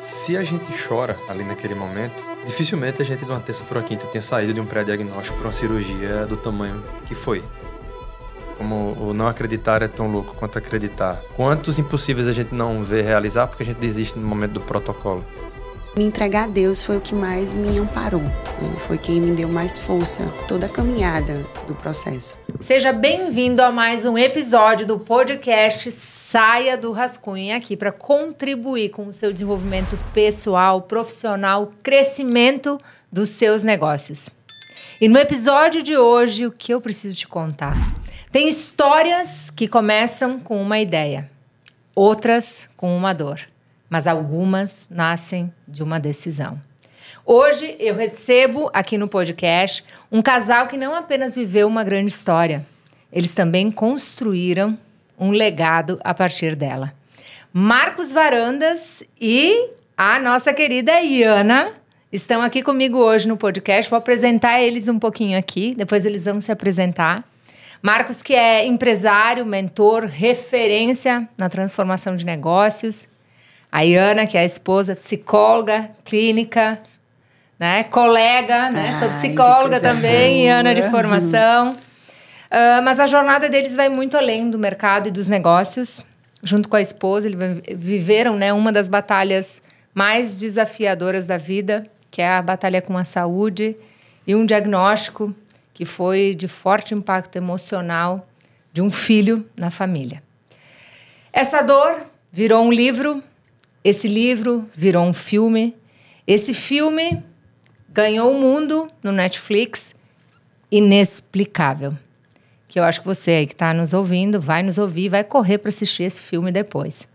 Se a gente chora ali naquele momento, dificilmente a gente de uma terça para uma quinta tenha saído de um pré-diagnóstico para uma cirurgia do tamanho que foi. Como o não acreditar é tão louco quanto acreditar. Quantos impossíveis a gente não vê realizar porque a gente desiste no momento do protocolo? Me entregar a Deus foi o que mais me amparou, foi quem me deu mais força, toda a caminhada do processo. Seja bem-vindo a mais um episódio do podcast Saia do Rascunho, aqui para contribuir com o seu desenvolvimento pessoal, profissional, crescimento dos seus negócios. E no episódio de hoje, o que eu preciso te contar? Tem histórias que começam com uma ideia, outras com uma dor, mas algumas nascem de uma decisão. Hoje eu recebo aqui no podcast um casal que não apenas viveu uma grande história, eles também construíram um legado a partir dela. Marcos Varandas e a nossa querida Iana estão aqui comigo hoje no podcast. Vou apresentar eles um pouquinho aqui, depois eles vão se apresentar. Marcos, que é empresário, mentor, referência na transformação de negócios. A Iana, que é a esposa, psicóloga, clínica, né? Colega, né? Sou psicóloga também, Iana de formação. Mas a jornada deles vai muito além do mercado e dos negócios. Junto com a esposa, eles viveram, né, uma das batalhas mais desafiadoras da vida, que é a batalha com a saúde e um diagnóstico que foi de forte impacto emocional de um filho na família. Essa dor virou um livro, esse livro virou um filme, esse filme ganhou o mundo no Netflix, Inexplicável, que eu acho que você aí que está nos ouvindo vai nos ouvir, vai correr para assistir esse filme depois.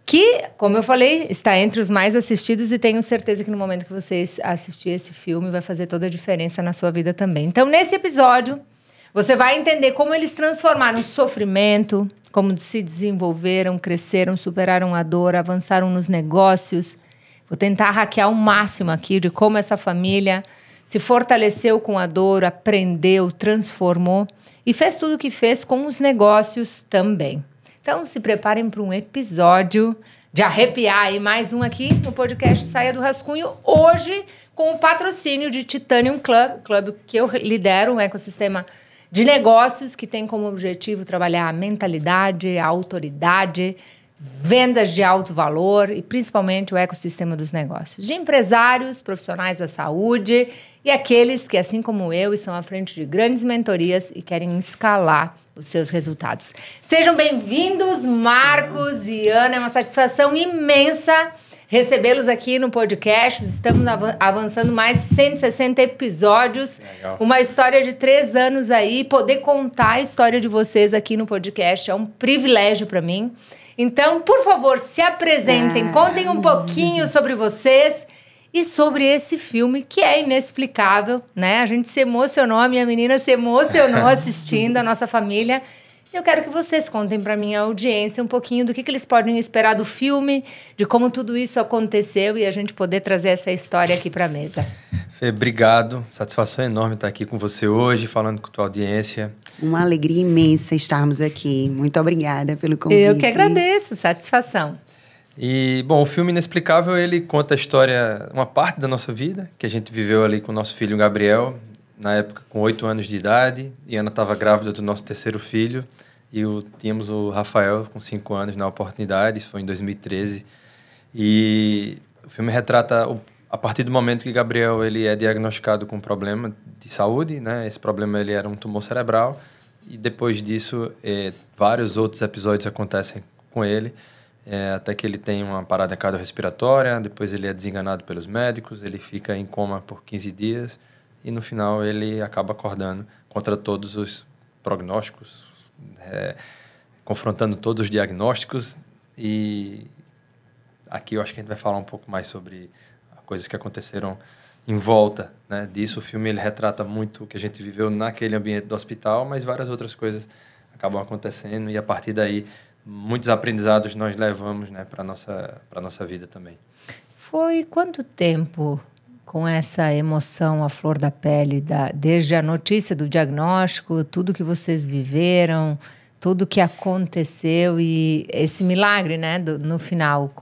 Que, como eu falei, está entre os mais assistidos e tenho certeza que no momento que você assistir esse filme vai fazer toda a diferença na sua vida também. Então, nesse episódio, você vai entender como eles transformaram o sofrimento, como se desenvolveram, cresceram, superaram a dor, avançaram nos negócios. Vou tentar hackear o máximo aqui de como essa família se fortaleceu com a dor, aprendeu, transformou e fez tudo o que fez com os negócios também. Então, se preparem para um episódio de arrepiar. E mais um aqui no podcast Saia do Rascunho. Hoje, com o patrocínio de Titanium Club que eu lidero, um ecossistema de negócios que tem como objetivo trabalhar a mentalidade, a autoridade, vendas de alto valor e principalmente o ecossistema dos negócios. De empresários, profissionais da saúde e aqueles que, assim como eu, estão à frente de grandes mentorias e querem escalar os seus resultados. Sejam bem-vindos, Marcos e Ana. É uma satisfação imensa recebê-los aqui no podcast. Estamos avançando mais de 160 episódios. Legal. Uma história de 3 anos aí. Poder contar a história de vocês aqui no podcast é um privilégio para mim. Então, por favor, se apresentem, contem um pouquinho sobre vocês e sobre esse filme que é inexplicável, né? A gente se emocionou, a minha menina se emocionou assistindo, a nossa família. Eu quero que vocês contem para minha audiência um pouquinho do que eles podem esperar do filme, de como tudo isso aconteceu e a gente poder trazer essa história aqui para a mesa. Fê, obrigado. Satisfação enorme estar aqui com você hoje, falando com a tua audiência. Uma alegria imensa estarmos aqui. Muito obrigada pelo convite. Eu que agradeço, satisfação. E, bom, o filme Inexplicável, ele conta a história, uma parte da nossa vida, que a gente viveu ali com o nosso filho Gabriel, na época com 8 anos de idade, e Ana estava grávida do nosso 3º filho, e tínhamos o Rafael com 5 anos na oportunidade, isso foi em 2013. E o filme retrata, a partir do momento que Gabriel ele é diagnosticado com um problema de saúde, né? Esse problema ele era um tumor cerebral, e depois disso, vários outros episódios acontecem com ele, até que ele tem uma parada cardiorrespiratória, depois ele é desenganado pelos médicos, ele fica em coma por 15 dias e no final ele acaba acordando contra todos os prognósticos, confrontando todos os diagnósticos. E aqui eu acho que a gente vai falar um pouco mais sobre coisas que aconteceram em volta, né, disso. O filme ele retrata muito o que a gente viveu naquele ambiente do hospital, mas várias outras coisas acabam acontecendo e a partir daí muitos aprendizados nós levamos, né, para nossa vida também. Foi quanto tempo com essa emoção à flor da pele, desde a notícia do diagnóstico, tudo que vocês viveram, tudo que aconteceu e esse milagre, né, no final?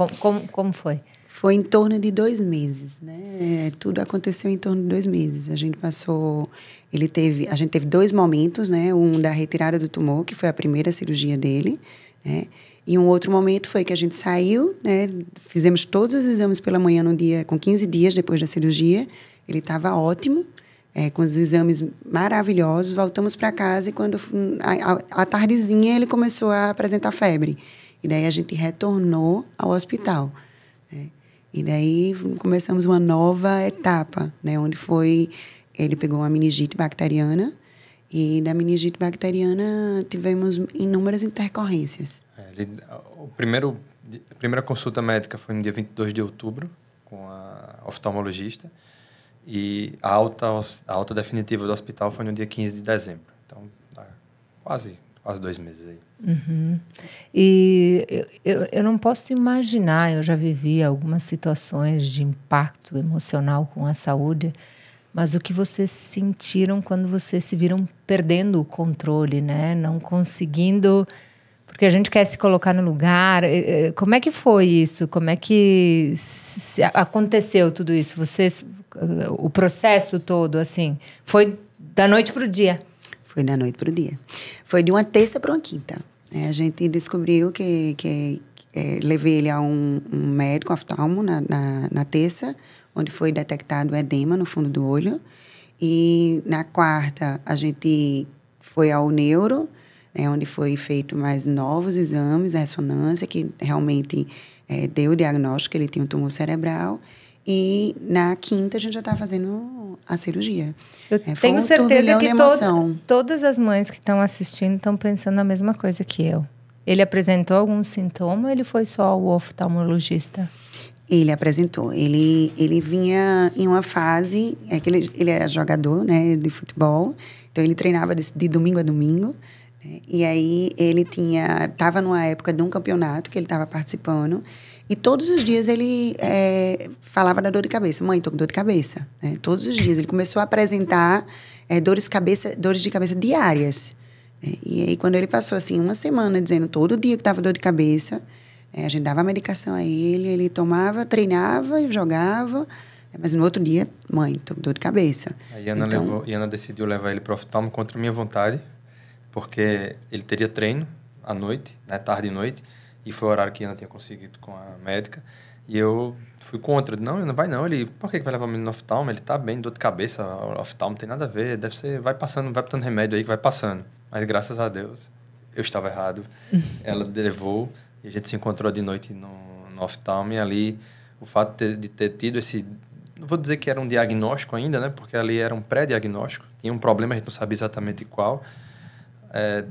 Como foi? Foi em torno de 2 meses, né? Tudo aconteceu em torno de 2 meses. A gente teve 2 momentos, né? Um da retirada do tumor, que foi a primeira cirurgia dele, né? E um outro momento foi que a gente saiu, né? Fizemos todos os exames pela manhã no dia, com 15 dias depois da cirurgia. Ele estava ótimo, com os exames maravilhosos. Voltamos para casa e quando à tardezinha ele começou a apresentar febre. E daí a gente retornou ao hospital, né? E daí começamos uma nova etapa, né? Onde ele pegou uma meningite bacteriana e da meningite bacteriana tivemos inúmeras intercorrências. A primeira consulta médica foi no dia 22 de outubro com a oftalmologista e a alta definitiva do hospital foi no dia 15 de dezembro. Então, quase 2 meses aí. Uhum. E eu não posso imaginar, eu já vivi algumas situações de impacto emocional com a saúde, mas o que vocês sentiram quando vocês se viram perdendo o controle, né? Não conseguindo... Porque a gente quer se colocar no lugar. Como é que foi isso? Como é que aconteceu tudo isso? O processo todo, assim, foi da noite para o dia? Foi da noite para o dia. Foi de uma terça para uma quinta. A gente descobriu que levei ele a um médico oftalmo na terça, onde foi detectado edema no fundo do olho. E na quarta, a gente foi ao neuro, onde foi feito mais novos exames, a ressonância, que realmente deu o diagnóstico que ele tinha um tumor cerebral. E na quinta a gente já está fazendo a cirurgia. Eu tenho certeza que todas as mães que estão assistindo estão pensando a mesma coisa que eu. Ele apresentou algum sintoma ou ele foi só o oftalmologista? Ele apresentou. Ele vinha em uma fase... ele era jogador, né, de futebol, então ele treinava de domingo a domingo. E aí ele estava numa época de um campeonato que ele estava participando e todos os dias ele falava da dor de cabeça. Mãe, tô com dor de cabeça. Todos os dias. Ele começou a apresentar dores de cabeça diárias. E aí quando ele passou assim uma semana dizendo todo dia que estava dor de cabeça, a gente dava a medicação a ele tomava, treinava e jogava. Mas no outro dia, mãe, tô com dor de cabeça. A Iana decidiu levar ele para o oftalmo contra a minha vontade, porque ele teria treino à noite, né, tarde e noite, e foi o horário que Iana tinha conseguido com a médica, e eu fui contra. Não vai não. Ele, por que vai levar o menino no oftalmo? Ele tá bem, dor de cabeça, o oftalmo não tem nada a ver, deve ser, vai botando remédio aí que vai passando. Mas graças a Deus, eu estava errado. Ela levou, e a gente se encontrou de noite no oftalmo, e ali, o fato de ter tido esse... Não vou dizer que era um diagnóstico ainda, né, porque ali era um pré-diagnóstico, tinha um problema, a gente não sabia exatamente qual.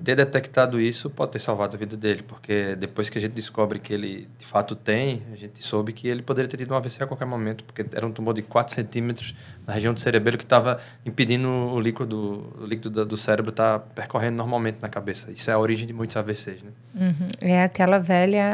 Ter detectado isso pode ter salvado a vida dele, porque depois que a gente descobre que ele de fato tem, a gente soube que ele poderia ter tido um AVC a qualquer momento, porque era um tumor de 4 centímetros na região do cerebelo que estava impedindo o líquido do cérebro estar percorrendo normalmente na cabeça. Isso é a origem de muitos AVCs, né? Uhum. É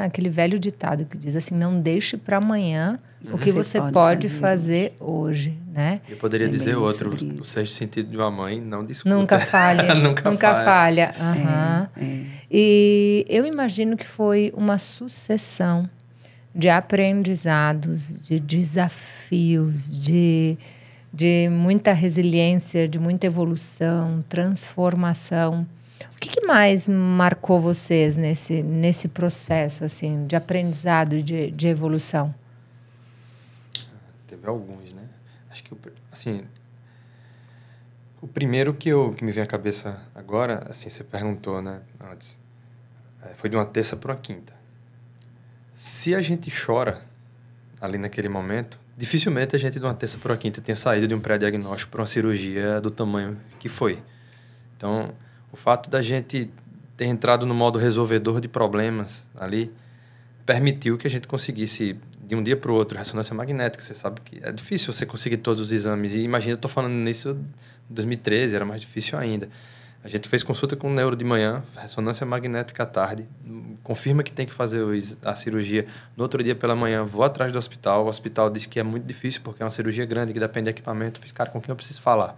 aquele velho ditado que diz assim, não deixe para amanhã o que você pode fazer hoje, né? Eu poderia dizer outro, o sexto sentido de uma mãe, não discuta. Nunca falha. Nunca falha. Uhum. E eu imagino que foi uma sucessão de aprendizados, de desafios, de muita resiliência, de muita evolução, transformação. O que mais marcou vocês nesse processo assim, de aprendizado e de evolução? Teve alguns, né? Acho que, assim, o primeiro que me vem à cabeça agora, assim, você perguntou, né, antes, foi de uma terça para uma quinta. Se a gente chora ali naquele momento, dificilmente a gente de uma terça para uma quinta tenha saído de um pré-diagnóstico para uma cirurgia do tamanho que foi. Então, o fato da gente ter entrado no modo resolvedor de problemas ali permitiu que a gente conseguisse, de um dia para o outro, ressonância magnética. Você sabe que é difícil você conseguir todos os exames. E imagina, eu estou falando nisso em 2013, era mais difícil ainda. A gente fez consulta com o neuro de manhã, ressonância magnética à tarde, confirma que tem que fazer a cirurgia. No outro dia pela manhã, vou atrás do hospital. O hospital disse que é muito difícil, porque é uma cirurgia grande, que depende de equipamento. Fiz, cara, com quem eu preciso falar?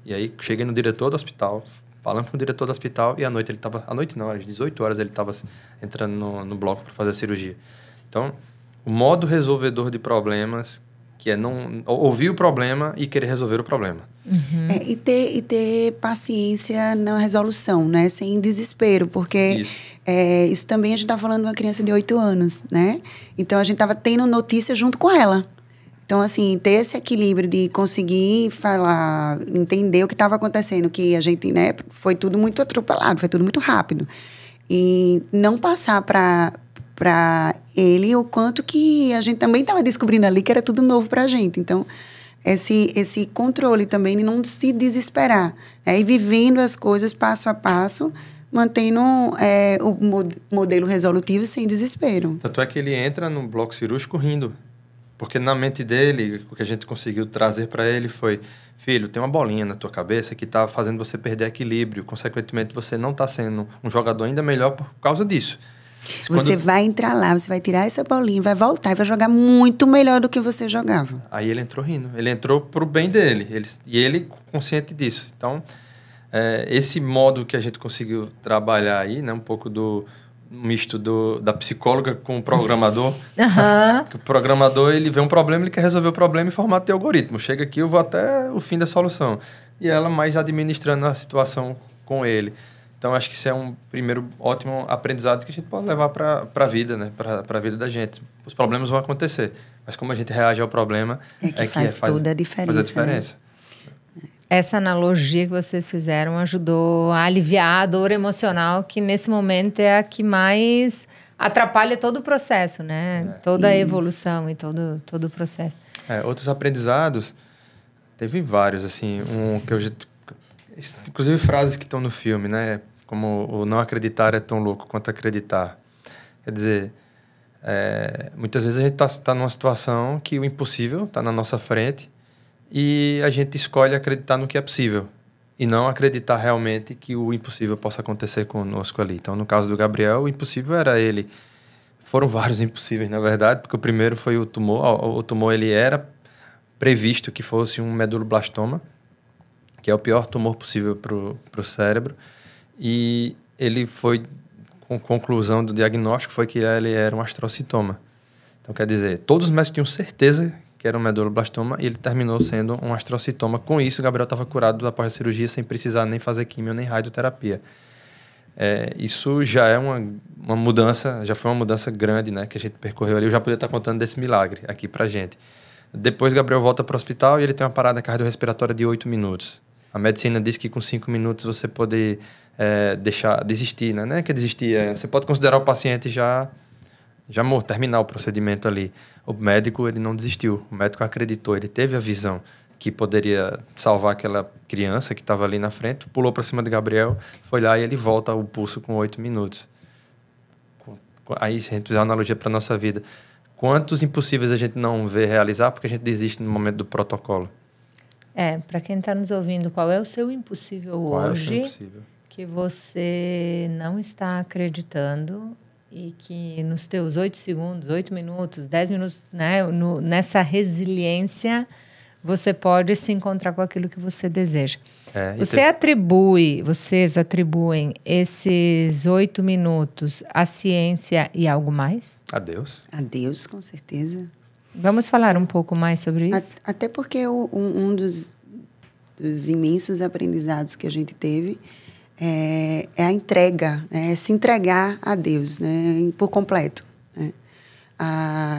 E aí, cheguei no diretor do hospital, falando com o diretor do hospital, e à noite ele estava... À noite não, às 18 horas ele estava entrando no bloco para fazer a cirurgia. Então, o modo resolvedor de problemas, que é não ouvir o problema e querer resolver o problema. E ter paciência na resolução, né? Sem desespero, porque isso também a gente está falando de uma criança de 8 anos, né? Então, a gente estava tendo notícia junto com ela. Então, assim, ter esse equilíbrio de conseguir falar, entender o que estava acontecendo, que a gente, né, foi tudo muito atropelado, foi tudo muito rápido. E não passar para ele o quanto que a gente também estava descobrindo ali que era tudo novo para a gente. Então, esse controle também de não se desesperar, né? E vivendo as coisas passo a passo, mantendo o modelo resolutivo sem desespero. Tanto é que ele entra no bloco cirúrgico rindo. Porque na mente dele, o que a gente conseguiu trazer para ele foi: filho, tem uma bolinha na tua cabeça que está fazendo você perder equilíbrio. Consequentemente, você não está sendo um jogador ainda melhor por causa disso. Você vai entrar lá, você vai tirar essa bolinha, vai voltar e vai jogar muito melhor do que você jogava. Aí ele entrou rindo. Ele entrou pro bem dele. E ele consciente disso. Então, esse modo que a gente conseguiu trabalhar aí, né, um pouco do misto da psicóloga com o programador. O programador, ele vê um problema, ele quer resolver o problema em formato de algoritmo. Chega aqui, eu vou até o fim da solução. E ela mais administrando a situação com ele. Então, acho que isso é um primeiro ótimo aprendizado que a gente pode levar para a vida, né? Para a vida da gente. Os problemas vão acontecer, mas como a gente reage ao problema faz toda a diferença. Faz a diferença. Né? Essa analogia que vocês fizeram ajudou a aliviar a dor emocional, que nesse momento é a que mais atrapalha todo o processo, né? Toda a evolução e todo o processo. Outros aprendizados, teve vários, assim, inclusive frases que estão no filme, né? Como o não acreditar é tão louco quanto acreditar. Quer dizer, muitas vezes a gente está numa situação que o impossível está na nossa frente e a gente escolhe acreditar no que é possível e não acreditar realmente que o impossível possa acontecer conosco ali. Então, no caso do Gabriel, o impossível era ele. Foram vários impossíveis, na verdade, porque o primeiro foi o tumor. O tumor, ele era previsto que fosse um meduloblastoma, que é o pior tumor possível para o cérebro. E ele foi, com conclusão do diagnóstico, foi que ele era um astrocitoma. Então, quer dizer, todos os médicos tinham certeza que era um meduloblastoma e ele terminou sendo um astrocitoma. Com isso, o Gabriel estava curado após a cirurgia sem precisar nem fazer quimio nem radioterapia. Isso já é uma mudança, já foi uma mudança grande, né, que a gente percorreu ali. Eu já podia estar contando desse milagre aqui pra gente. Depois, Gabriel volta para o hospital e ele tem uma parada cardiorrespiratória de 8 minutos. A medicina diz que com 5 minutos você pode desistir, né? Não é que desistir, você pode considerar o paciente já terminar o procedimento ali. O médico, ele não desistiu. O médico acreditou, ele teve a visão que poderia salvar aquela criança que estava ali na frente, pulou para cima de Gabriel, foi lá e ele volta ao pulso com 8 minutos. Aí, se a gente fizer uma analogia para a nossa vida, quantos impossíveis a gente não vê realizar porque a gente desiste no momento do protocolo? Para quem está nos ouvindo, qual é o seu impossível hoje que você não está acreditando e que nos teus 8 segundos, 8 minutos, 10 minutos, né, nessa resiliência, você pode se encontrar com aquilo que você deseja. Vocês atribuem esses 8 minutos à ciência e algo mais? A Deus. A Deus, com certeza. Vamos falar um pouco mais sobre isso? Até porque um dos imensos aprendizados que a gente teve é a entrega, né? É se entregar a Deus, né? Por completo, né?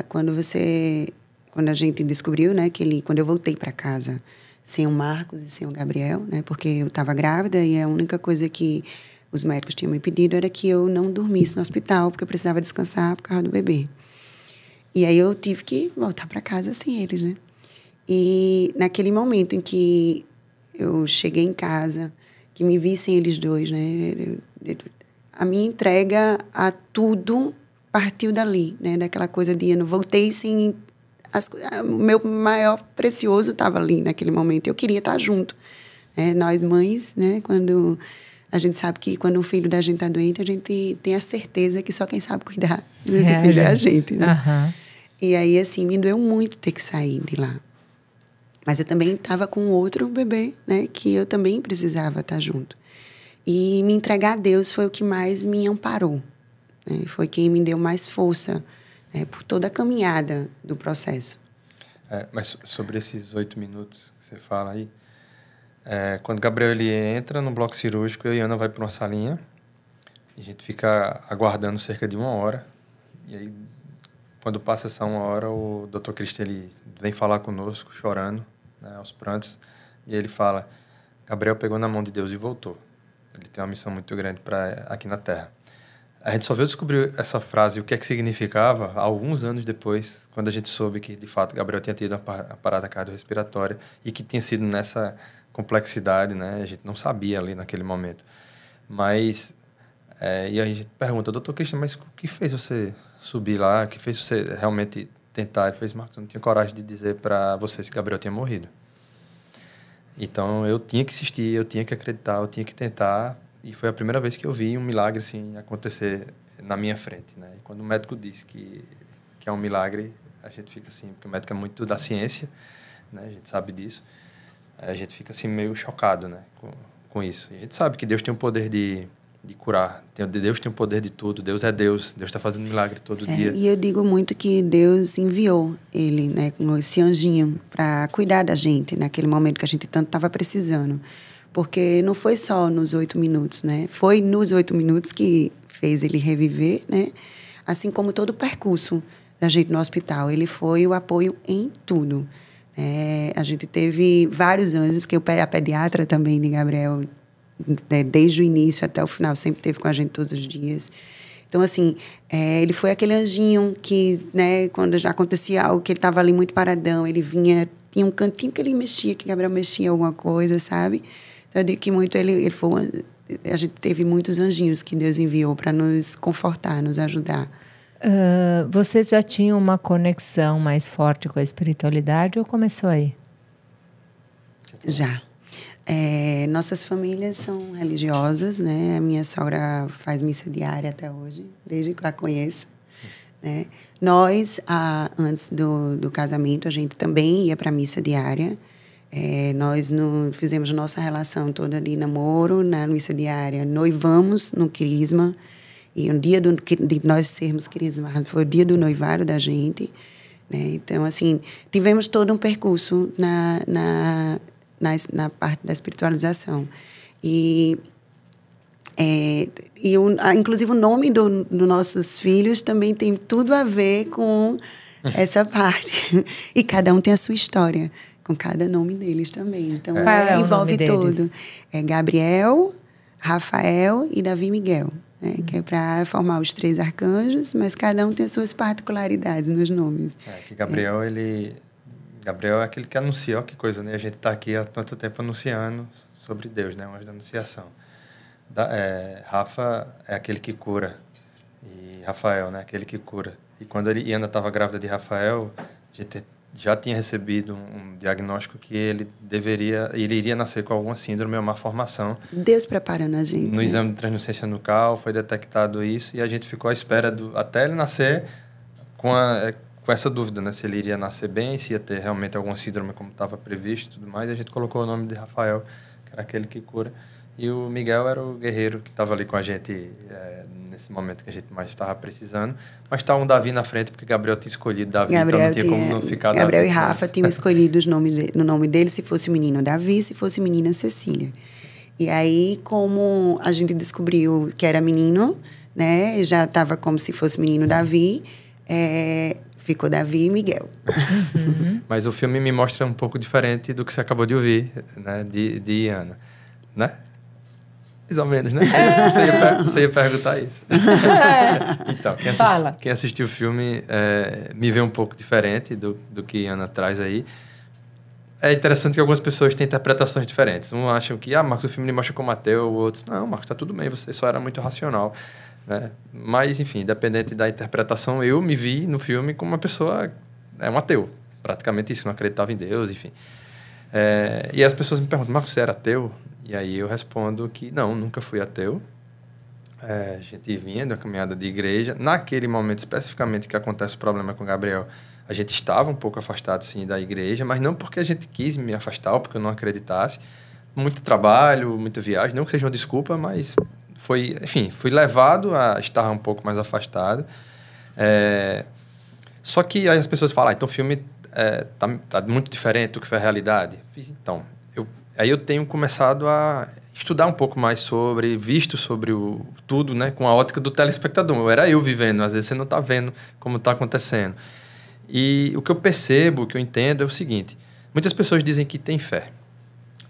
Quando a gente descobriu, né, quando eu voltei para casa sem o Marcos e sem o Gabriel, né, porque eu estava grávida e a única coisa que os médicos tinham me pedido era que eu não dormisse no hospital, porque eu precisava descansar por causa do bebê. E aí eu tive que voltar para casa sem eles, né? E naquele momento em que eu cheguei em casa, que me vissem eles dois, né? A minha entrega a tudo partiu dali, né? Daquela coisa de eu não voltei sem... o meu maior precioso estava ali naquele momento. Eu queria estar junto. Nós mães, né? Quando a gente sabe que quando um filho da gente está doente, a gente tem a certeza que só quem sabe cuidar desse filho é a gente, né? Uhum. E aí, assim, me doeu muito ter que sair de lá. Mas eu também estava com outro bebê, né? Que eu também precisava estar junto. E me entregar a Deus foi o que mais me amparou, né? Foi quem me deu mais força né, por toda a caminhada do processo. Mas sobre esses 8 minutos que você fala aí, quando Gabriel ele entra no bloco cirúrgico, eu e Ana vai para uma salinha e a gente fica aguardando cerca de 1 hora. E aí, quando passa essa 1 hora, o Dr. Cristian ele vem falar conosco, chorando, né, aos prantos, e ele fala: Gabriel pegou na mão de Deus e voltou. Ele tem uma missão muito grande aqui na Terra. A gente só veio descobrir essa frase, o que é que significava, alguns anos depois, quando a gente soube que, de fato, Gabriel tinha tido uma parada cardiorrespiratória e que tinha sido nessa complexidade, né? A gente não sabia ali naquele momento. Mas, e a gente pergunta, doutor Cristian, mas o que fez você subir lá? O que fez você realmente tentar? Ele fez: Marcos, eu não tinha coragem de dizer para você se Gabriel tinha morrido. Então, eu tinha que insistir, eu tinha que acreditar, eu tinha que tentar. E foi a primeira vez que eu vi um milagre assim acontecer na minha frente, né? E quando o médico disse que é um milagre, a gente fica assim, porque o médico é muito da ciência, né? A gente sabe disso. A gente fica assim meio chocado, né? Com isso. E a gente sabe que Deus tem o poder de curar. Deus tem o poder de tudo. Deus é Deus. Deus está fazendo milagre todo dia. E eu digo muito que Deus enviou ele, né, com esse anjinho, para cuidar da gente naquele momento que a gente tanto estava precisando. Porque não foi só nos 8 minutos, né? Foi nos 8 minutos que fez ele reviver, né? Assim como todo o percurso da gente no hospital. Ele foi o apoio em tudo. A gente teve vários anjos, que a pediatra também de Gabriel, né, desde o início até o final, sempre esteve com a gente todos os dias. Então, assim, ele foi aquele anjinho que, né, quando já acontecia algo, que ele estava ali muito paradão, ele vinha, tinha um cantinho que ele mexia, que Gabriel mexia em alguma coisa, sabe? Então, eu digo que muito ele foi... A gente teve muitos anjinhos que Deus enviou para nos confortar, nos ajudar. Vocês já tinham uma conexão mais forte com a espiritualidade ou começou aí? Já. Nossas famílias são religiosas, né? A minha sogra faz missa diária até hoje, desde que eu a conheço, né? Nós, antes do casamento, a gente também ia para a missa diária. Nós fizemos nossa relação toda de namoro na missa diária. Noivamos no crisma. E o dia de nós sermos crismados foi o dia do noivado da gente, né? Então, assim, tivemos todo um percurso na parte da espiritualização. Inclusive, o nome dos nossos filhos também tem tudo a ver com essa parte. E cada um tem a sua história, com cada nome deles também. Então, envolve tudo. Gabriel, Rafael e Davi Miguel. Que é para formar os 3 arcanjos, mas cada um tem as suas particularidades nos nomes. Que Gabriel, Gabriel é aquele que anuncia, ó que coisa, né? A gente está aqui há tanto tempo anunciando sobre Deus, né? O anjo da anunciação. Rafa é aquele que cura. E Rafael, né? Aquele que cura. E quando Ana estava grávida de Rafael, a gente já tinha recebido um diagnóstico que ele iria nascer com alguma síndrome ou má formação. Deus preparando a gente. No exame de translucência nucal foi detectado isso e a gente ficou à espera até ele nascer com essa dúvida, né? Se ele iria nascer bem, se ia ter realmente alguma síndrome como estava previsto e tudo mais. E a gente colocou o nome de Rafael, que era aquele que cura. E o Miguel era o guerreiro que estava ali com a gente nesse momento que a gente mais estava precisando. Mas estava um Davi na frente, porque Gabriel tinha escolhido Davi, então não tinha como não ficar Gabriel Davi. E Rafa tinham escolhido no nome dele, se fosse o menino Davi, se fosse menina Cecília. E aí, como a gente descobriu que era menino, né, já estava como se fosse menino Davi, ficou Davi e Miguel. Mas o filme me mostra um pouco diferente do que você acabou de ouvir, né, de Ana, né? Mais ou menos, né? Você ia perguntar isso. Então, quem assistiu o filme me vê um pouco diferente do que Ana traz aí. É interessante que algumas pessoas têm interpretações diferentes. Um acham que, Marcos, o filme me mostra como ateu, outros, não, Marcos, tá tudo bem, você só era muito racional, né? Mas, enfim, independente da interpretação, eu me vi no filme como uma pessoa, um ateu, praticamente isso, não acreditava em Deus, enfim. E as pessoas me perguntam, Marcos, você era ateu? E aí eu respondo que não, nunca fui ateu. A gente vinha de uma caminhada de igreja. Naquele momento, especificamente, que acontece o problema com o Gabriel, a gente estava um pouco afastado, sim, da igreja, mas não porque a gente quis me afastar ou porque eu não acreditasse. Muito trabalho, muita viagem, não que seja uma desculpa, mas fui levado a estar um pouco mais afastado. Só que aí as pessoas falam, então o filme tá muito diferente do que foi a realidade. Então, aí eu tenho começado a estudar um pouco mais visto sobre tudo, né? Com a ótica do telespectador. Era eu vivendo, às vezes você não está vendo como está acontecendo. E o que eu percebo, o que eu entendo é o seguinte, muitas pessoas dizem que têm fé,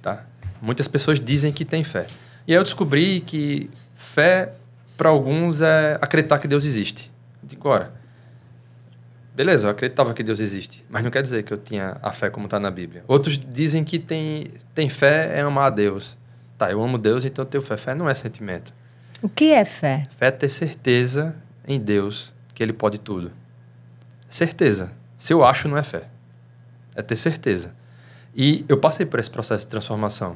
tá? Muitas pessoas dizem que têm fé. E aí eu descobri que fé, para alguns, é acreditar que Deus existe. Agora, beleza, eu acreditava que Deus existe, mas não quer dizer que eu tinha a fé como está na Bíblia. Outros dizem que tem fé é amar a Deus. Tá, eu amo Deus, então eu tenho fé. Fé não é sentimento. O que é fé? Fé é ter certeza em Deus que Ele pode tudo. Certeza. Se eu acho, não é fé. É ter certeza. E eu passei por esse processo de transformação.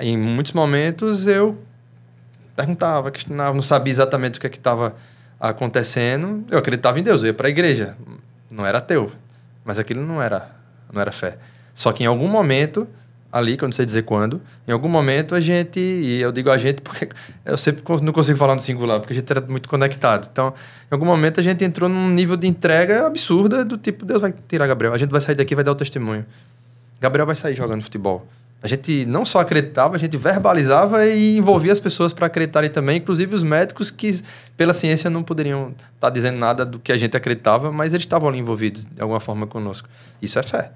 Em muitos momentos eu perguntava, questionava, não sabia exatamente o que estava acontecendo. Eu acreditava em Deus, eu ia para a igreja. Não era ateu, mas aquilo não era fé. Só que em algum momento, ali, que eu não sei dizer quando, em algum momento a gente, e eu digo a gente porque eu sempre não consigo falar no singular, porque a gente era muito conectado. Então, em algum momento a gente entrou num nível de entrega absurda, do tipo, Deus vai tirar Gabriel, a gente vai sair daqui e vai dar o testemunho. Gabriel vai sair jogando futebol. A gente não só acreditava, a gente verbalizava e envolvia as pessoas para acreditarem também, inclusive os médicos que, pela ciência, não poderiam estar dizendo nada do que a gente acreditava, mas eles estavam ali envolvidos de alguma forma conosco. Isso é fé.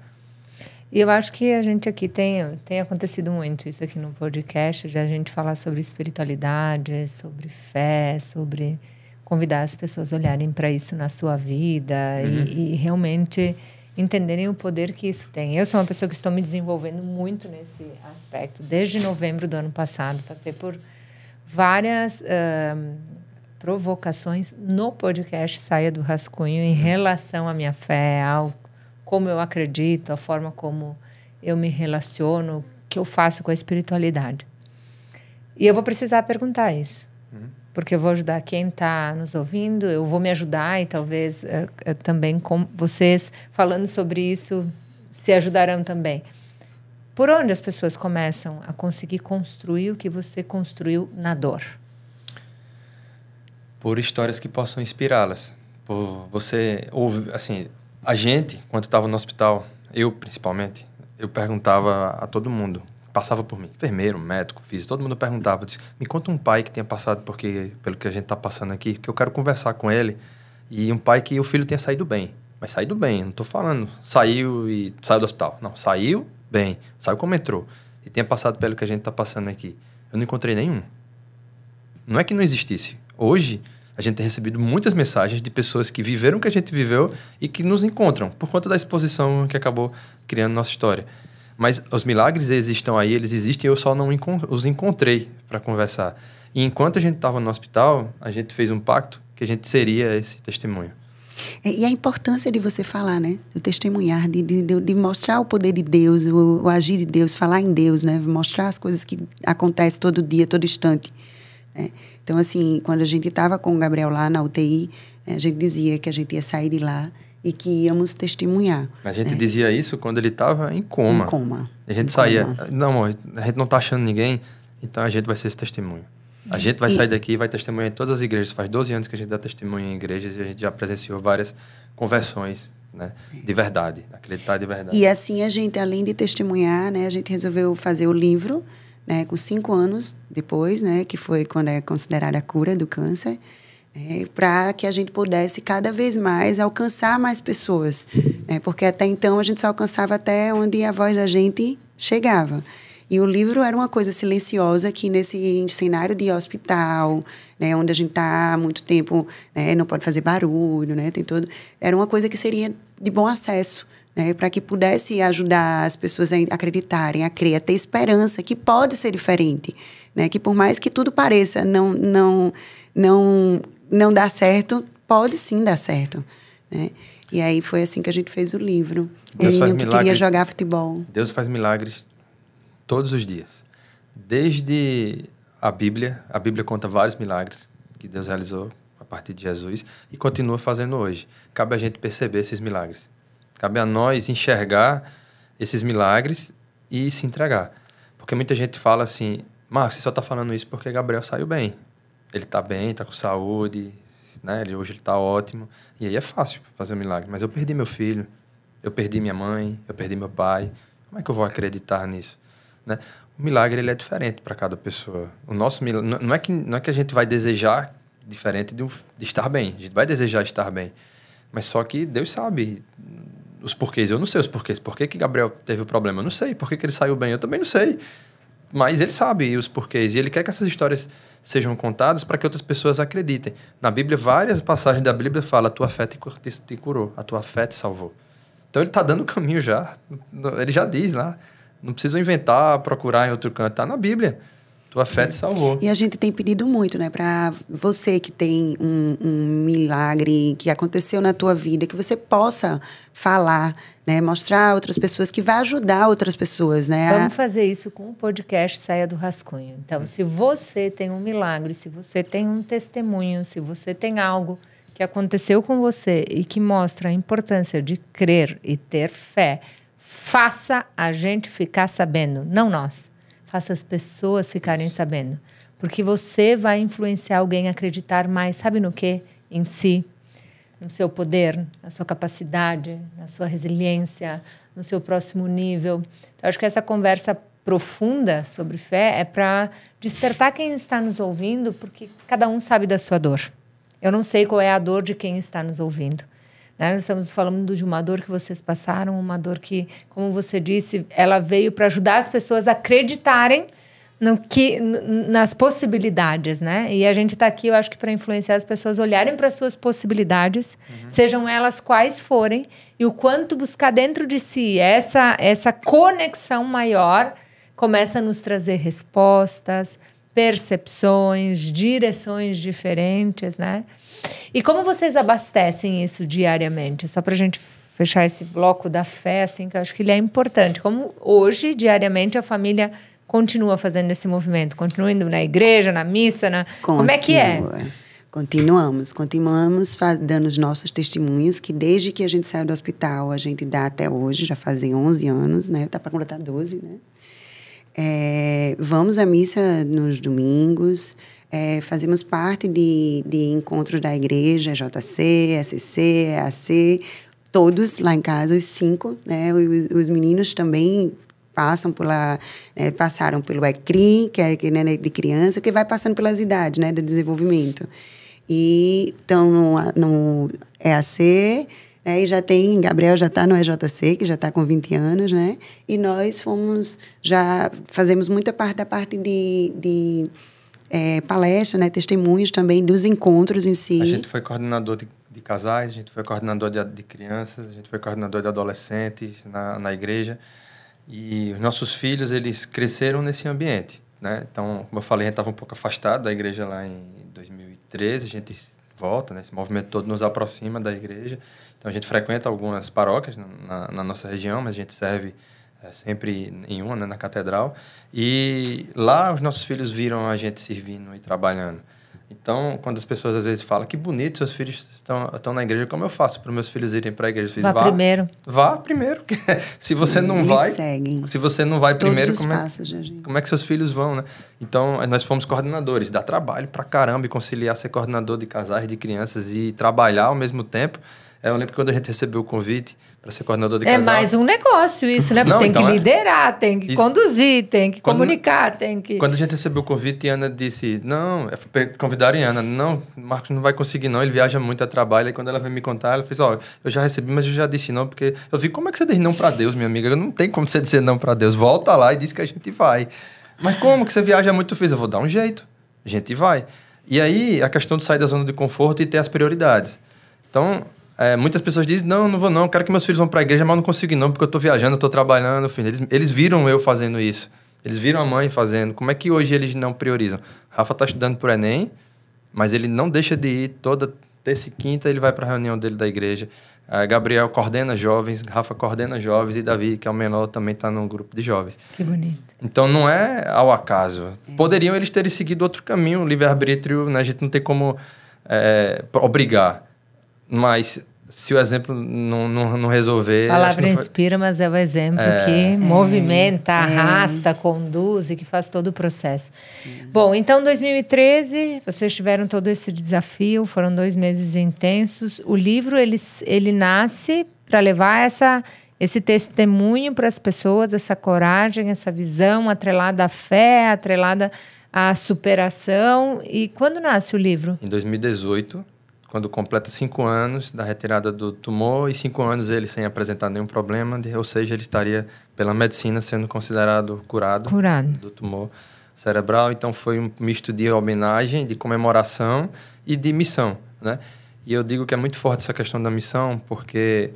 E eu acho que a gente aqui tem acontecido muito isso aqui no podcast, de a gente falar sobre espiritualidade, sobre fé, sobre convidar as pessoas a olharem para isso na sua vida e realmente entenderem o poder que isso tem. Eu sou uma pessoa que estou me desenvolvendo muito nesse aspecto. Desde novembro do ano passado, passei por várias provocações no podcast Saia do Rascunho em relação à minha fé, ao como eu acredito, a forma como eu me relaciono, o que eu faço com a espiritualidade. E eu vou precisar perguntar isso, porque eu vou ajudar quem está nos ouvindo, eu vou me ajudar e talvez também com vocês falando sobre isso se ajudarão também. Por onde as pessoas começam a conseguir construir o que você construiu na dor? Por histórias que possam inspirá-las. Por você ouvir, assim, a gente, quando estava no hospital, eu principalmente, eu perguntava a todo mundo, passava por mim, enfermeiro, médico, físico, todo mundo perguntava, disse, me conta um pai que tenha passado pelo que a gente está passando aqui, que eu quero conversar com ele, e um pai que o filho tenha saído bem, mas saído bem, não estou falando, saiu do hospital, não, saiu bem, saiu como entrou, e tenha passado pelo que a gente está passando aqui. Eu não encontrei nenhum. Não é que não existisse. Hoje, a gente tem recebido muitas mensagens de pessoas que viveram o que a gente viveu e que nos encontram por conta da exposição que acabou criando nossa história. Mas os milagres estão aí, eles existem, eu só não os encontrei para conversar. E enquanto a gente estava no hospital, a gente fez um pacto que a gente seria esse testemunho. E a importância de você falar, né? De testemunhar, de mostrar o poder de Deus, o agir de Deus, falar em Deus, né? Mostrar as coisas que acontecem todo dia, todo instante, né? Então, assim, quando a gente estava com o Gabriel lá na UTI, a gente dizia que a gente ia sair de lá e que íamos testemunhar. Mas a gente dizia isso quando ele estava em coma. Em coma. A gente saía, não, a gente não está achando ninguém, então a gente vai ser esse testemunho. A gente vai sair daqui e vai testemunhar em todas as igrejas. Faz 12 anos que a gente dá testemunho em igrejas e a gente já presenciou várias conversões, né, de verdade, acreditar de verdade. E assim a gente, além de testemunhar, né, a gente resolveu fazer o livro, né, com 5 anos depois, né, que foi quando é considerada a cura do câncer, para que a gente pudesse cada vez mais alcançar mais pessoas, né, porque até então a gente só alcançava até onde a voz da gente chegava. E o livro era uma coisa silenciosa que nesse cenário de hospital, né, onde a gente está há muito tempo, né, não pode fazer barulho, né, tem todo, era uma coisa que seria de bom acesso, né, para que pudesse ajudar as pessoas a acreditarem, a crer, a ter esperança que pode ser diferente, né, que por mais que tudo pareça não dar certo, pode sim dar certo, né? E aí foi assim que a gente fez o livro. O menino que queria jogar futebol. Deus faz milagres todos os dias. Desde a Bíblia conta vários milagres que Deus realizou a partir de Jesus e continua fazendo hoje. Cabe a gente perceber esses milagres. Cabe a nós enxergar esses milagres e se entregar. Porque muita gente fala assim, Marcos, você só está falando isso porque Gabriel saiu bem. Ele está bem, está com saúde, né? Hoje ele está ótimo. E aí é fácil fazer um milagre. Mas eu perdi meu filho, eu perdi minha mãe, eu perdi meu pai. Como é que eu vou acreditar nisso? Né? O milagre ele é diferente para cada pessoa. O nosso milagre, não é que a gente vai desejar diferente de estar bem. A gente vai desejar estar bem. Mas só que Deus sabe os porquês. Eu não sei os porquês. Por que Gabriel teve o problema? Eu não sei. Por que ele saiu bem? Eu também não sei. Mas ele sabe os porquês. E ele quer que essas histórias sejam contadas para que outras pessoas acreditem. Na Bíblia, várias passagens da Bíblia falam: a tua fé te curou, a tua fé te salvou. Então ele está dando o caminho já. Ele já diz lá. Não precisa inventar, procurar em outro canto. Está na Bíblia. Tua fé te salvou. E a gente tem pedido muito, né? Para você que tem um milagre que aconteceu na tua vida, que você possa falar, né? Mostrar a outras pessoas, que vai ajudar outras pessoas, né? Vamos fazer isso com o podcast Saia do Rascunho. Então, se você tem um milagre, se você tem um testemunho, se você tem algo que aconteceu com você e que mostra a importância de crer e ter fé, faça a gente ficar sabendo, não nós. Faça as pessoas ficarem sabendo. Porque você vai influenciar alguém a acreditar mais, sabe no quê? Em si, no seu poder, na sua capacidade, na sua resiliência, no seu próximo nível. Então, acho que essa conversa profunda sobre fé é para despertar quem está nos ouvindo, porque cada um sabe da sua dor. Eu não sei qual é a dor de quem está nos ouvindo. Nós estamos falando de uma dor que vocês passaram, uma dor que, como você disse, ela veio para ajudar as pessoas a acreditarem nas possibilidades, né? E a gente está aqui, eu acho que para influenciar as pessoas a olharem para as suas possibilidades, sejam elas quais forem, e o quanto buscar dentro de si essa conexão maior começa a nos trazer respostas, percepções, direções diferentes, né? E como vocês abastecem isso diariamente? Só para a gente fechar esse bloco da fé, assim, que eu acho que ele é importante. Como hoje, diariamente, a família continua fazendo esse movimento? Continua indo na igreja, na missa? Como é que é? Continuamos dando os nossos testemunhos, que desde que a gente saiu do hospital, a gente dá até hoje, já fazem 11 anos, né? Tá para completar 12, né? Vamos à missa nos domingos, fazemos parte de encontros da igreja, JC, SC, EAC, todos lá em casa, os 5, né? Os meninos também passaram pelo ECRI, que é de criança, que vai passando pelas idades, né, de desenvolvimento. E estão no EAC, né, e Gabriel já está no EJC, que já está com 20 anos, né? E nós já fazemos muita parte da parte de palestra, né, testemunhos também dos encontros em si. A gente foi coordenador de casais, a gente foi coordenador de crianças, a gente foi coordenador de adolescentes na igreja. E os nossos filhos, eles cresceram nesse ambiente, né? Então, como eu falei, a gente estava um pouco afastado da igreja lá em 2013, a gente volta, né? Esse movimento todo nos aproxima da igreja. Então, a gente frequenta algumas paróquias na nossa região, mas a gente serve sempre em uma, né? Na catedral. E lá os nossos filhos viram a gente servindo e trabalhando. Então, quando as pessoas às vezes falam que bonito, seus filhos estão na igreja, como eu faço para os meus filhos irem para a igreja? Vá primeiro. Vá primeiro. Se você não vai, seguem. Se você não vai primeiro, como é que seus filhos vão, né? Então, nós fomos coordenadores. Dá trabalho pra caramba e conciliar ser coordenador de casais, de crianças e trabalhar ao mesmo tempo. Eu lembro que quando a gente recebeu o convite para ser coordenador de casal... É mais um negócio isso, né? Não, tem então que liderar, tem que conduzir, tem que comunicar, tem que... Quando a gente recebeu o convite, Ana disse... Não, convidaram a Ana. Não, Marcos não vai conseguir não, ele viaja muito a trabalho. E quando ela veio me contar, ela fez... eu já recebi, mas eu já disse não, porque... Eu vi, como é que você diz não para Deus, minha amiga? Não tem como você dizer não para Deus. Volta lá e diz que a gente vai. Mas como que você viaja muito? Eu fiz, eu vou dar um jeito. A gente vai. E aí, a questão de sair da zona de conforto e ter as prioridades. Então... muitas pessoas dizem, não vou não, quero que meus filhos vão para a igreja, mas não consigo não, porque eu estou viajando, eu estou trabalhando. Filho. Eles viram eu fazendo isso. Eles viram a mãe fazendo. Como é que hoje eles não priorizam? Rafa está estudando para o Enem, mas ele não deixa de ir. Toda terça e quinta ele vai para a reunião dele da igreja. Gabriel coordena jovens, Rafa coordena jovens e Davi, que é o menor, também está num grupo de jovens. Que bonito. Então não é ao acaso. Poderiam eles terem seguido outro caminho, livre-arbítrio, né? A gente não tem como obrigar. Mas... se o exemplo não resolver... A palavra inspira, mas é o exemplo que movimenta, arrasta, conduz e que faz todo o processo. Bom, então, em 2013, vocês tiveram todo esse desafio, foram 2 meses intensos. O livro, ele nasce para levar esse testemunho para as pessoas, essa coragem, essa visão atrelada à fé, atrelada à superação. E quando nasce o livro? Em 2018... quando completa 5 anos da retirada do tumor e 5 anos ele sem apresentar nenhum problema, ou seja, ele estaria, pela medicina, sendo considerado curado do tumor cerebral. Então, foi um misto de homenagem, de comemoração e de missão, né? E eu digo que é muito forte essa questão da missão, porque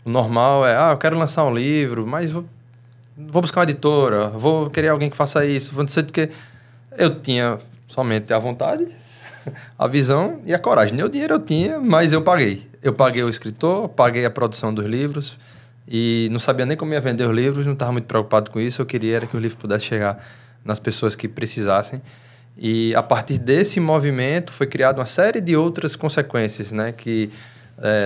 o normal é, eu quero lançar um livro, mas vou buscar uma editora, vou querer alguém que faça isso, vou dizer porque eu tinha somente a vontade, a visão e a coragem. Nem o dinheiro eu tinha, mas eu paguei. Eu paguei o escritor, paguei a produção dos livros e não sabia nem como ia vender os livros, não estava muito preocupado com isso. Eu queria era que o livro pudesse chegar nas pessoas que precisassem. E a partir desse movimento foi criada uma série de outras consequências, né? Que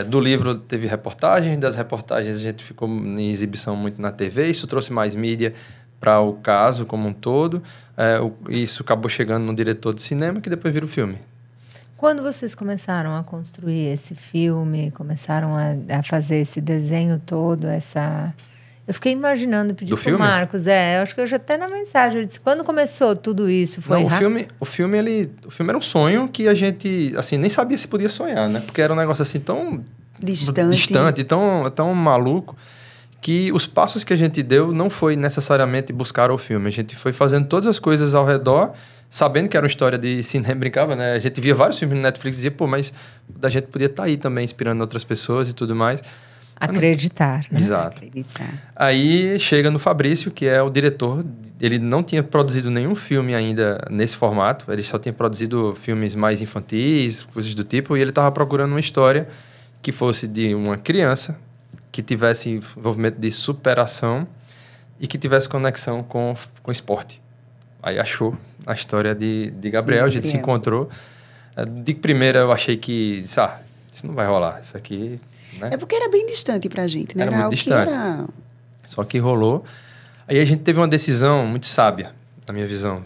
do livro teve reportagens, das reportagens a gente ficou em exibição muito na TV, isso trouxe mais mídia para o caso como um todo. Isso acabou chegando no diretor de cinema, que depois vira o filme. Quando vocês começaram a construir esse filme, começaram a fazer esse desenho todo, eu fiquei imaginando, pedi pro Marcos, eu acho que eu já até na mensagem, eu disse, quando começou tudo isso? Foi o filme era um sonho que a gente, assim, nem sabia se podia sonhar, né? Porque era um negócio assim tão distante tão maluco, que os passos que a gente deu não foi necessariamente buscar o filme. A gente foi fazendo todas as coisas ao redor, sabendo que era uma história de cinema, brincava, né? A gente via vários filmes no Netflix e dizia, mas a gente podia estar aí também, inspirando outras pessoas e tudo mais. Acreditar. Né? Exato. Acreditar. Aí chega no Fabrício, que é o diretor. Ele não tinha produzido nenhum filme ainda nesse formato. Ele só tinha produzido filmes mais infantis, coisas do tipo. E ele estava procurando uma história que fosse de uma criança que tivesse envolvimento de superação e que tivesse conexão com esporte. Aí achou a história de Gabriel, a gente se encontrou. De primeira eu achei que, isso não vai rolar, isso aqui... Né? É porque era bem distante pra gente, né? Era muito distante. Só que rolou. Aí a gente teve uma decisão muito sábia, na minha visão.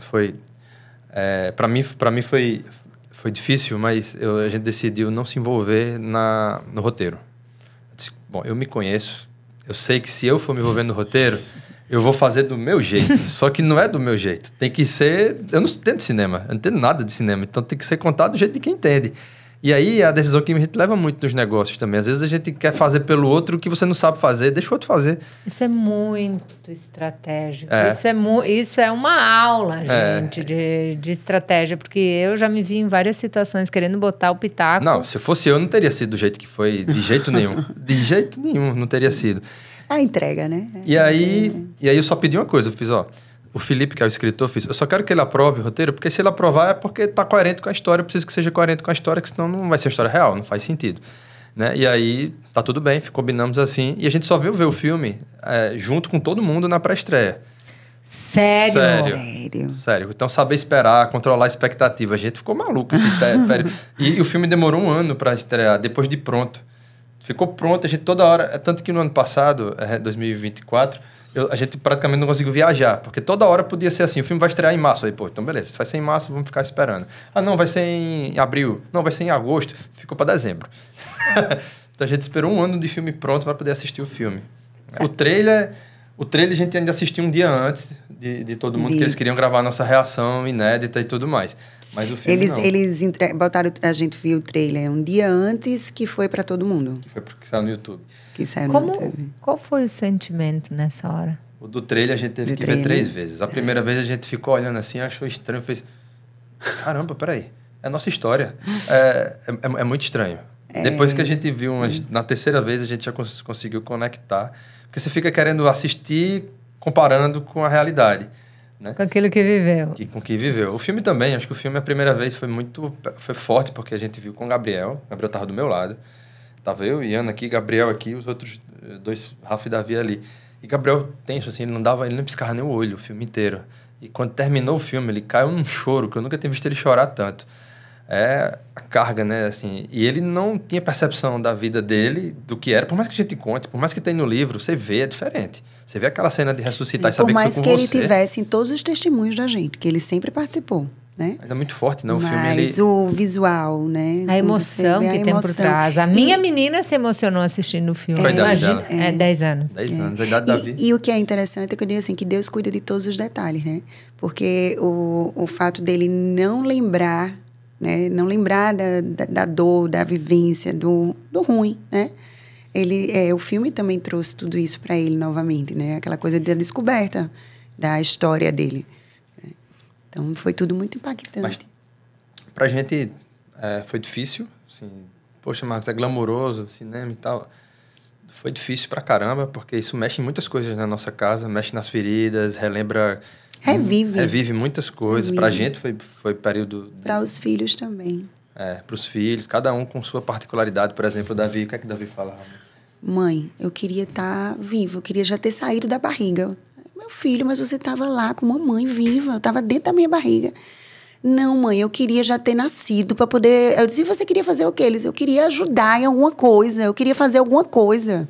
Para mim foi difícil, mas a gente decidiu não se envolver no roteiro. Bom, eu me conheço, eu sei que se eu for me envolver no roteiro, eu vou fazer do meu jeito. Só que não é do meu jeito. Tem que ser... Eu não entendo de cinema, eu não entendo nada de cinema. Então tem que ser contado do jeito de quem entende. E aí a decisão que a gente leva muito nos negócios também. Às vezes a gente quer fazer pelo outro o que você não sabe fazer, deixa o outro fazer. Isso é muito estratégico. Isso é uma aula, gente, de estratégia. Porque eu já me vi em várias situações querendo botar o pitaco. Não, se fosse eu, não teria sido do jeito que foi. De jeito nenhum. De jeito nenhum, não teria sido. A entrega, né? E aí eu só pedi uma coisa. Eu fiz, o Felipe, que é o escritor, eu só quero que ele aprove o roteiro, porque se ele aprovar é porque está coerente com a história, eu preciso que seja coerente com a história, que senão não vai ser história real, não faz sentido. Né? E aí, tá tudo bem, combinamos assim, e a gente só veio ver o filme junto com todo mundo na pré-estreia. Sério? Sério. Então, saber esperar, controlar a expectativa. A gente ficou maluco. E o filme demorou 1 ano para estrear, depois de pronto. Ficou pronto, a gente toda hora... Tanto que no ano passado, 2024... a gente praticamente não conseguiu viajar, porque toda hora podia ser assim, o filme vai estrear em março. Aí, então beleza, se vai ser em março, vamos ficar esperando. não, vai ser em abril. Não, vai ser em agosto. Ficou para dezembro. Então a gente esperou 1 ano de filme pronto para poder assistir o filme. O trailer a gente ainda assistiu um dia antes de todo mundo, que eles queriam gravar a nossa reação inédita e tudo mais. Mas o filme Eles botaram, a gente viu o trailer um dia antes, que foi para todo mundo. Que foi porque saiu no YouTube. Qual foi o sentimento nessa hora? O do trailer a gente teve que ver 3 vezes. A primeira vez a gente ficou olhando assim, achou estranho, fez... Caramba, peraí, é a nossa história. É muito estranho. Depois que a gente viu, na terceira vez a gente já conseguiu conectar. Porque você fica querendo assistir comparando com a realidade. Né? Com aquilo que viveu. Com o que viveu. O filme também, acho que o filme a primeira vez foi forte, porque a gente viu com o Gabriel. O Gabriel estava do meu lado. Tava eu e Ana aqui, Gabriel aqui, os outros 2, Rafa e Davi ali. E Gabriel tenso, assim, ele não piscava nem o olho o filme inteiro. E quando terminou o filme, ele caiu num choro, que eu nunca tinha visto ele chorar tanto. é a carga, né? Assim, e ele não tinha percepção da vida dele, do que era. Por mais que a gente conte, por mais que tenha no livro, você vê, é diferente. Você vê aquela cena de ressuscitar e saber que foi com você. Por mais que ele tivesse em todos os testemunhos da gente, que ele sempre participou, né? Mas é muito forte, né? O filme, Mas o visual, né? A emoção que tem por trás. A minha menina se emocionou assistindo o filme. Foi a idade Imagina, dela. 10 anos. 10 anos, a idade da vida. E o que é interessante é que eu digo assim, que Deus cuida de todos os detalhes, né? Porque o fato dele não lembrar, né? Não lembrar da dor, da vivência, do ruim, né? O filme também trouxe tudo isso para ele novamente, né? Aquela coisa da descoberta da história dele. Então, foi tudo muito impactante. Mas, pra gente, foi difícil. Assim, poxa, Marcos, é glamouroso, cinema e tal. Foi difícil pra caramba, porque isso mexe em muitas coisas na nossa casa. Mexe nas feridas, relembra... Revive muitas coisas. Revive. Pra gente, foi período... Para os filhos também. Para os filhos. Cada um com sua particularidade. Por exemplo, o Davi. O que é que o Davi fala? Mãe, eu queria estar vivo. Eu queria já ter saído da barriga. Meu filho, mas você estava lá com mamãe viva, eu estava dentro da minha barriga. Não, mãe, eu queria já ter nascido para poder... Eu disse, você queria fazer o quê? Eles, eu queria ajudar em alguma coisa, eu queria fazer alguma coisa.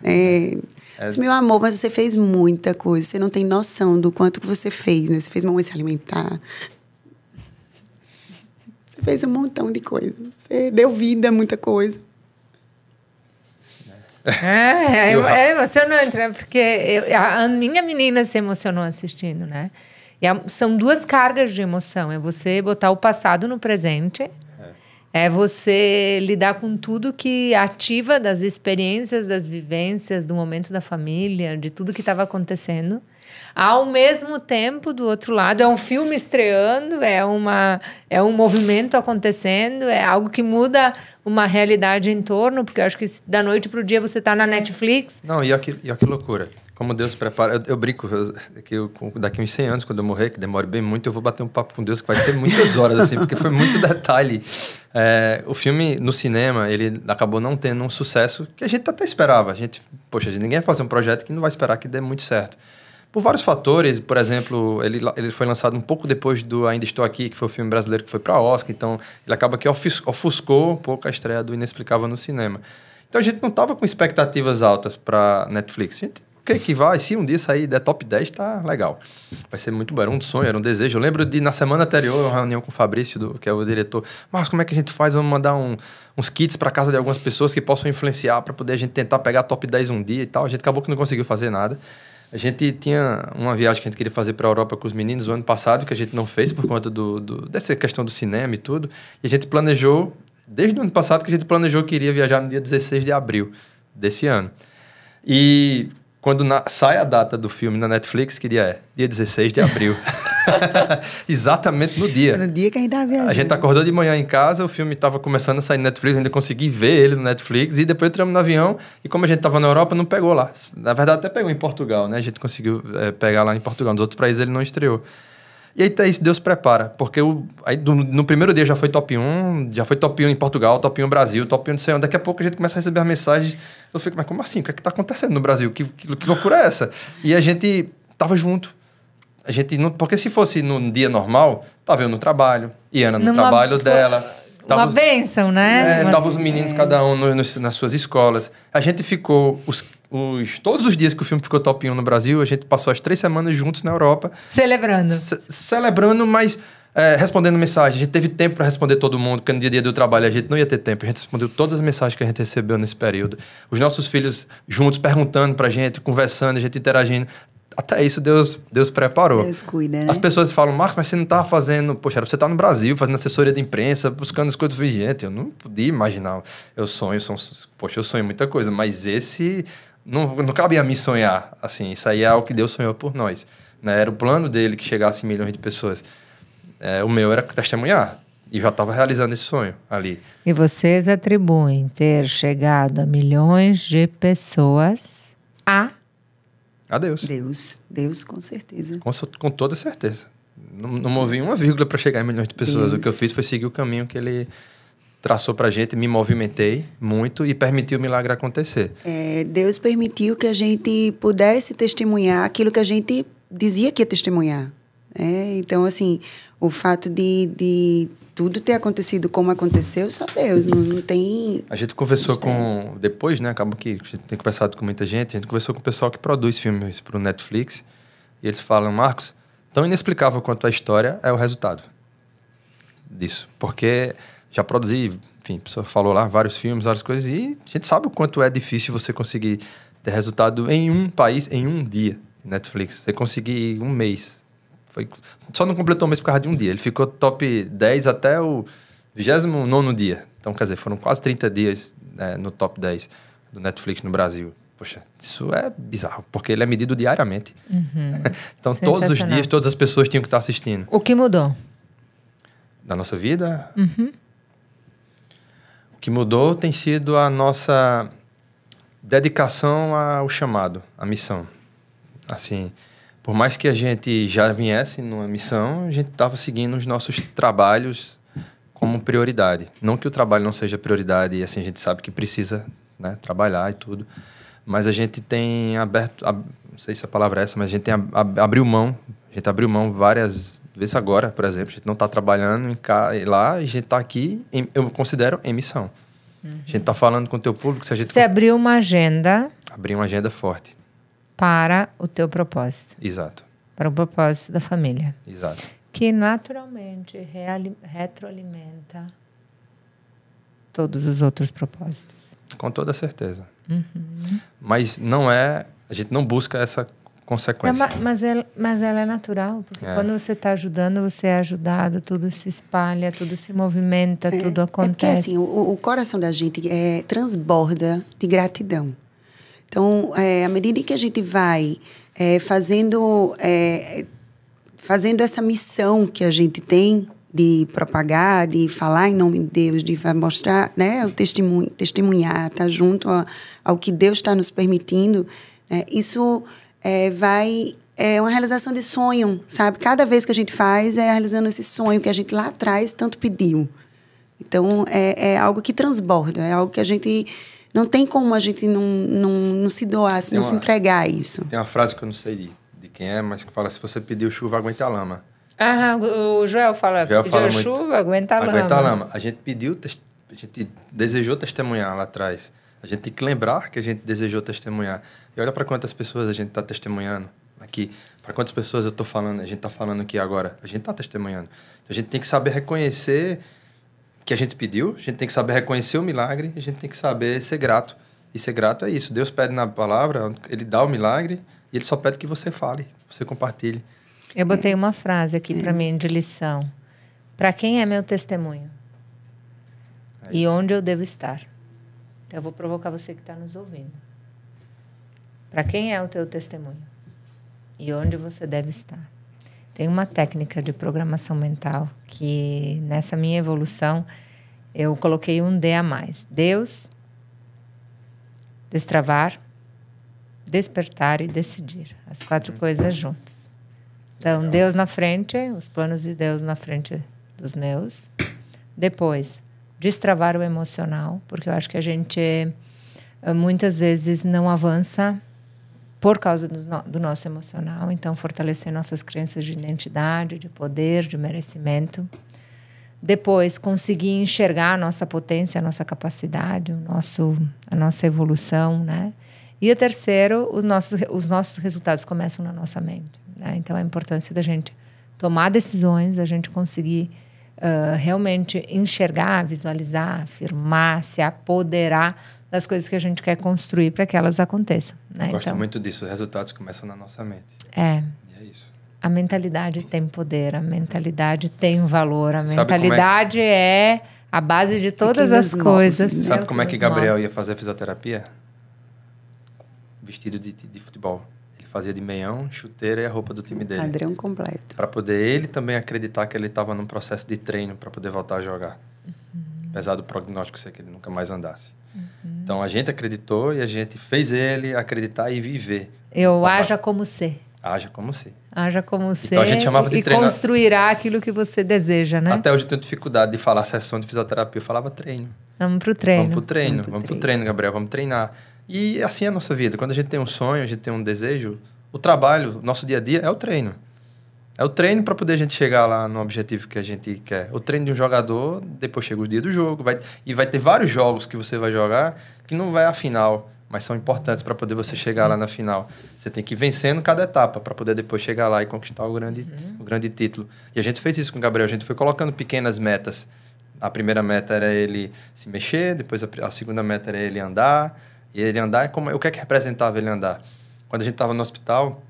Disse, meu amor, mas você fez muita coisa, você não tem noção do quanto que você fez, né? Você fez mamãe se alimentar. Você fez um montão de coisa. Você deu vida a muita coisa. É emocionante, né? Porque a minha menina se emocionou assistindo, né? São duas cargas de emoção. É você botar o passado no presente. É você lidar com tudo que ativa das experiências, das vivências, do momento da família, de tudo que estava acontecendo. Ao mesmo tempo, do outro lado, é um filme estreando, é um movimento acontecendo, é algo que muda uma realidade em torno, porque eu acho que da noite para o dia você está na Netflix. Não, e olha que loucura. Como Deus prepara... Eu brinco que daqui uns 100 anos, quando eu morrer, que demore bem muito, eu vou bater um papo com Deus, que vai ser muitas horas, assim, porque foi muito detalhe. O filme, no cinema, ele acabou não tendo um sucesso que a gente até esperava. Ninguém vai fazer um projeto que não vai esperar que dê muito certo. Por vários fatores, por exemplo, ele foi lançado um pouco depois do Ainda Estou Aqui, que foi o filme brasileiro que foi para Oscar, então ele acaba que ofuscou um pouco a estreia do Inexplicável no cinema. Então a gente não estava com expectativas altas para Netflix. A gente, o que vai? Se um dia sair der top 10, tá legal. Vai ser muito bom, era um sonho, era um desejo. Eu lembro de, na semana anterior, uma reunião com o Fabrício, que é o diretor. Mas como é que a gente faz? Vamos mandar uns kits para casa de algumas pessoas que possam influenciar para poder a gente tentar pegar top 10 um dia e tal. A gente acabou que não conseguiu fazer nada. A gente tinha uma viagem que a gente queria fazer para a Europa com os meninos o ano passado, que a gente não fez por conta dessa questão do cinema e tudo. E a gente planejou, desde o ano passado, que a gente planejou que iria viajar no dia 16 de abril desse ano. E quando sai a data do filme na Netflix, que dia é? Dia 16 de abril. Exatamente no dia. No dia que a gente estava viajando. A gente acordou de manhã em casa, o filme estava começando a sair no Netflix, ainda consegui ver ele no Netflix, e depois entramos no avião, e como a gente estava na Europa, não pegou lá. Na verdade, até pegou em Portugal, né? A gente conseguiu pegar lá em Portugal. Nos outros países ele não estreou. E aí tá isso, Deus prepara. Porque no primeiro dia já foi top 1, em Portugal, top 1 no Brasil, top 1 não sei onde. Daqui a pouco a gente começa a receber as mensagens. Eu fico, mas como assim? O que é que tá acontecendo no Brasil? Que loucura é essa? E a gente tava junto. A gente não, porque se fosse num dia normal, tava eu no trabalho, Iana no trabalho dela. Uma bênção, né? Tava os meninos, cada um nas suas escolas. A gente ficou... todos os dias que o filme ficou top 1 no Brasil, a gente passou as 3 semanas juntos na Europa. Celebrando. Celebrando, mas respondendo mensagem. A gente teve tempo para responder todo mundo, porque no dia a dia do trabalho a gente não ia ter tempo. A gente respondeu todas as mensagens que a gente recebeu nesse período. Os nossos filhos juntos, perguntando pra gente, conversando, a gente interagindo. Até isso Deus preparou. Deus cuida, né? As pessoas falam, Marcos, mas você não estava fazendo... Poxa, era pra você estar no Brasil, fazendo assessoria de imprensa, buscando as coisas. Gente, eu não podia imaginar. Eu sonho muita coisa, mas esse... Não cabe a mim sonhar. Assim, isso aí é o que Deus sonhou por nós. Né? Era o plano dele que chegasse a milhões de pessoas. O meu era testemunhar. E já estava realizando esse sonho ali. E vocês atribuem ter chegado a milhões de pessoas a Deus. Deus, com certeza. Com toda certeza. Não movi uma vírgula para chegar em milhões de pessoas. Deus. O que eu fiz foi seguir o caminho que ele traçou pra gente, me movimentei muito e permitiu o milagre acontecer. Deus permitiu que a gente pudesse testemunhar aquilo que a gente dizia que ia testemunhar. Então, assim, o fato de tudo ter acontecido como aconteceu, só Deus, não tem... A gente conversou com... Depois, né? Acabou que a gente tem conversado com muita gente. A gente conversou com o pessoal que produz filmes para o Netflix. E eles falam, Marcos, tão inexplicável quanto a história é o resultado disso. Porque já produzi, enfim, a pessoa falou lá, vários filmes, várias coisas. E a gente sabe o quanto é difícil você conseguir ter resultado em um país, em um dia. Netflix. Você conseguir um mês. Só não completou um mês por causa de um dia. Ele ficou top 10 até o 29º dia. Então, quer dizer, foram quase 30 dias no top 10 do Netflix no Brasil. Poxa, isso é bizarro, porque ele é medido diariamente. Então, todos os dias, todas as pessoas tinham que estar assistindo. O que mudou? Da nossa vida? O que mudou tem sido a nossa dedicação ao chamado, à missão. Assim... Por mais que a gente já viesse numa missão, a gente estava seguindo os nossos trabalhos como prioridade. Não que o trabalho não seja prioridade, e assim a gente sabe que precisa, né, trabalhar e tudo. Mas a gente tem aberto, não sei se a palavra é essa, mas a gente tem abriu mão. A gente abriu mão várias vezes agora, por exemplo. A gente não está trabalhando lá e a gente está aqui, eu considero, em missão. A gente está falando com o teu público. Se a gente... Você abriu uma agenda... Abriu uma agenda forte. Para o teu propósito. Exato. Para o propósito da família. Exato. Que naturalmente retroalimenta todos os outros propósitos. Com toda certeza. Mas não é... A gente não busca essa consequência. Mas ela é natural. Porque quando você está ajudando, você é ajudado. Tudo se espalha, tudo se movimenta, tudo acontece. Porque assim, o coração da gente transborda de gratidão. Então, à medida que a gente vai fazendo essa missão que a gente tem de propagar, de falar em nome de Deus, de mostrar, né, o testemunhar, estar junto ao que Deus está nos permitindo, isso é uma realização de sonho, sabe? Cada vez que a gente faz, é realizando esse sonho que a gente lá atrás tanto pediu. Então, é algo que transborda, é algo que a gente... Não tem como a gente não se doar, se entregar a isso. Tem uma frase que eu não sei de quem é, mas que fala, se você pediu chuva, aguenta a lama. O Joel fala, pediu chuva, aguenta a lama. Aguenta a lama. A gente a gente desejou testemunhar lá atrás. A gente tem que lembrar que a gente desejou testemunhar. E olha para quantas pessoas a gente está testemunhando aqui. Para quantas pessoas eu estou falando, a gente está falando aqui agora. A gente está testemunhando. Então, a gente tem que saber reconhecer... que a gente pediu, a gente tem que saber reconhecer o milagre, a gente tem que saber ser grato. E ser grato é isso. Deus pede na palavra, ele dá o milagre e ele só pede que você fale, você compartilhe. Eu botei uma frase aqui para mim de lição. Para quem é meu testemunho? E onde eu devo estar? Eu vou provocar você que está nos ouvindo. Para quem é o teu testemunho? E onde você deve estar? Tem uma técnica de programação mental que, nessa minha evolução, eu coloquei um D a mais. Deus, destravar, despertar e decidir. As 4 coisas juntas. Então, Deus na frente, os planos de Deus na frente dos meus. Depois, destravar o emocional, porque eu acho que a gente muitas vezes não avança por causa do nosso emocional. Então, fortalecer nossas crenças de identidade, de poder, de merecimento. Depois, conseguir enxergar a nossa potência, a nossa capacidade, a nossa evolução, né? E o terceiro, os nossos resultados começam na nossa mente, né? Então, a importância da gente tomar decisões, a gente conseguir realmente enxergar, visualizar, afirmar, se apoderar das coisas que a gente quer construir para que elas aconteçam, né? Eu gosto muito disso. Os resultados começam na nossa mente. E é isso. A mentalidade tem poder, a mentalidade tem valor, a mentalidade é a base de todas as coisas. Sabe como é que Gabriel ia fazer fisioterapia? Vestido de futebol. Ele fazia de meião, chuteira e a roupa do time dele. Padrão completo. Para poder ele também acreditar que ele estava num processo de treino para poder voltar a jogar. Apesar do prognóstico ser que ele nunca mais andasse. Então, a gente acreditou e a gente fez ele acreditar e viver. Haja como ser. Haja como ser. Haja como ser. Então, a gente chamava de treino. E construirá aquilo que você deseja, né? Até hoje eu tenho dificuldade de falar sessão de fisioterapia. Eu falava treino. Vamos pro treino. Vamos pro treino, Gabriel. Vamos treinar. E assim é a nossa vida. Quando a gente tem um sonho, a gente tem um desejo, o trabalho, nosso dia a dia é o treino. É o treino para poder a gente chegar lá no objetivo que a gente quer. O treino de um jogador, depois chega o dia do jogo, vai ter vários jogos que você vai jogar que não vai à final, mas são importantes para poder você chegar lá na final. Você tem que ir vencendo cada etapa para poder depois chegar lá e conquistar o grande título. E a gente fez isso com o Gabriel, a gente foi colocando pequenas metas. A primeira meta era ele se mexer, depois a segunda meta era ele andar. E ele andar, o que é que representava ele andar? Quando a gente estava no hospital,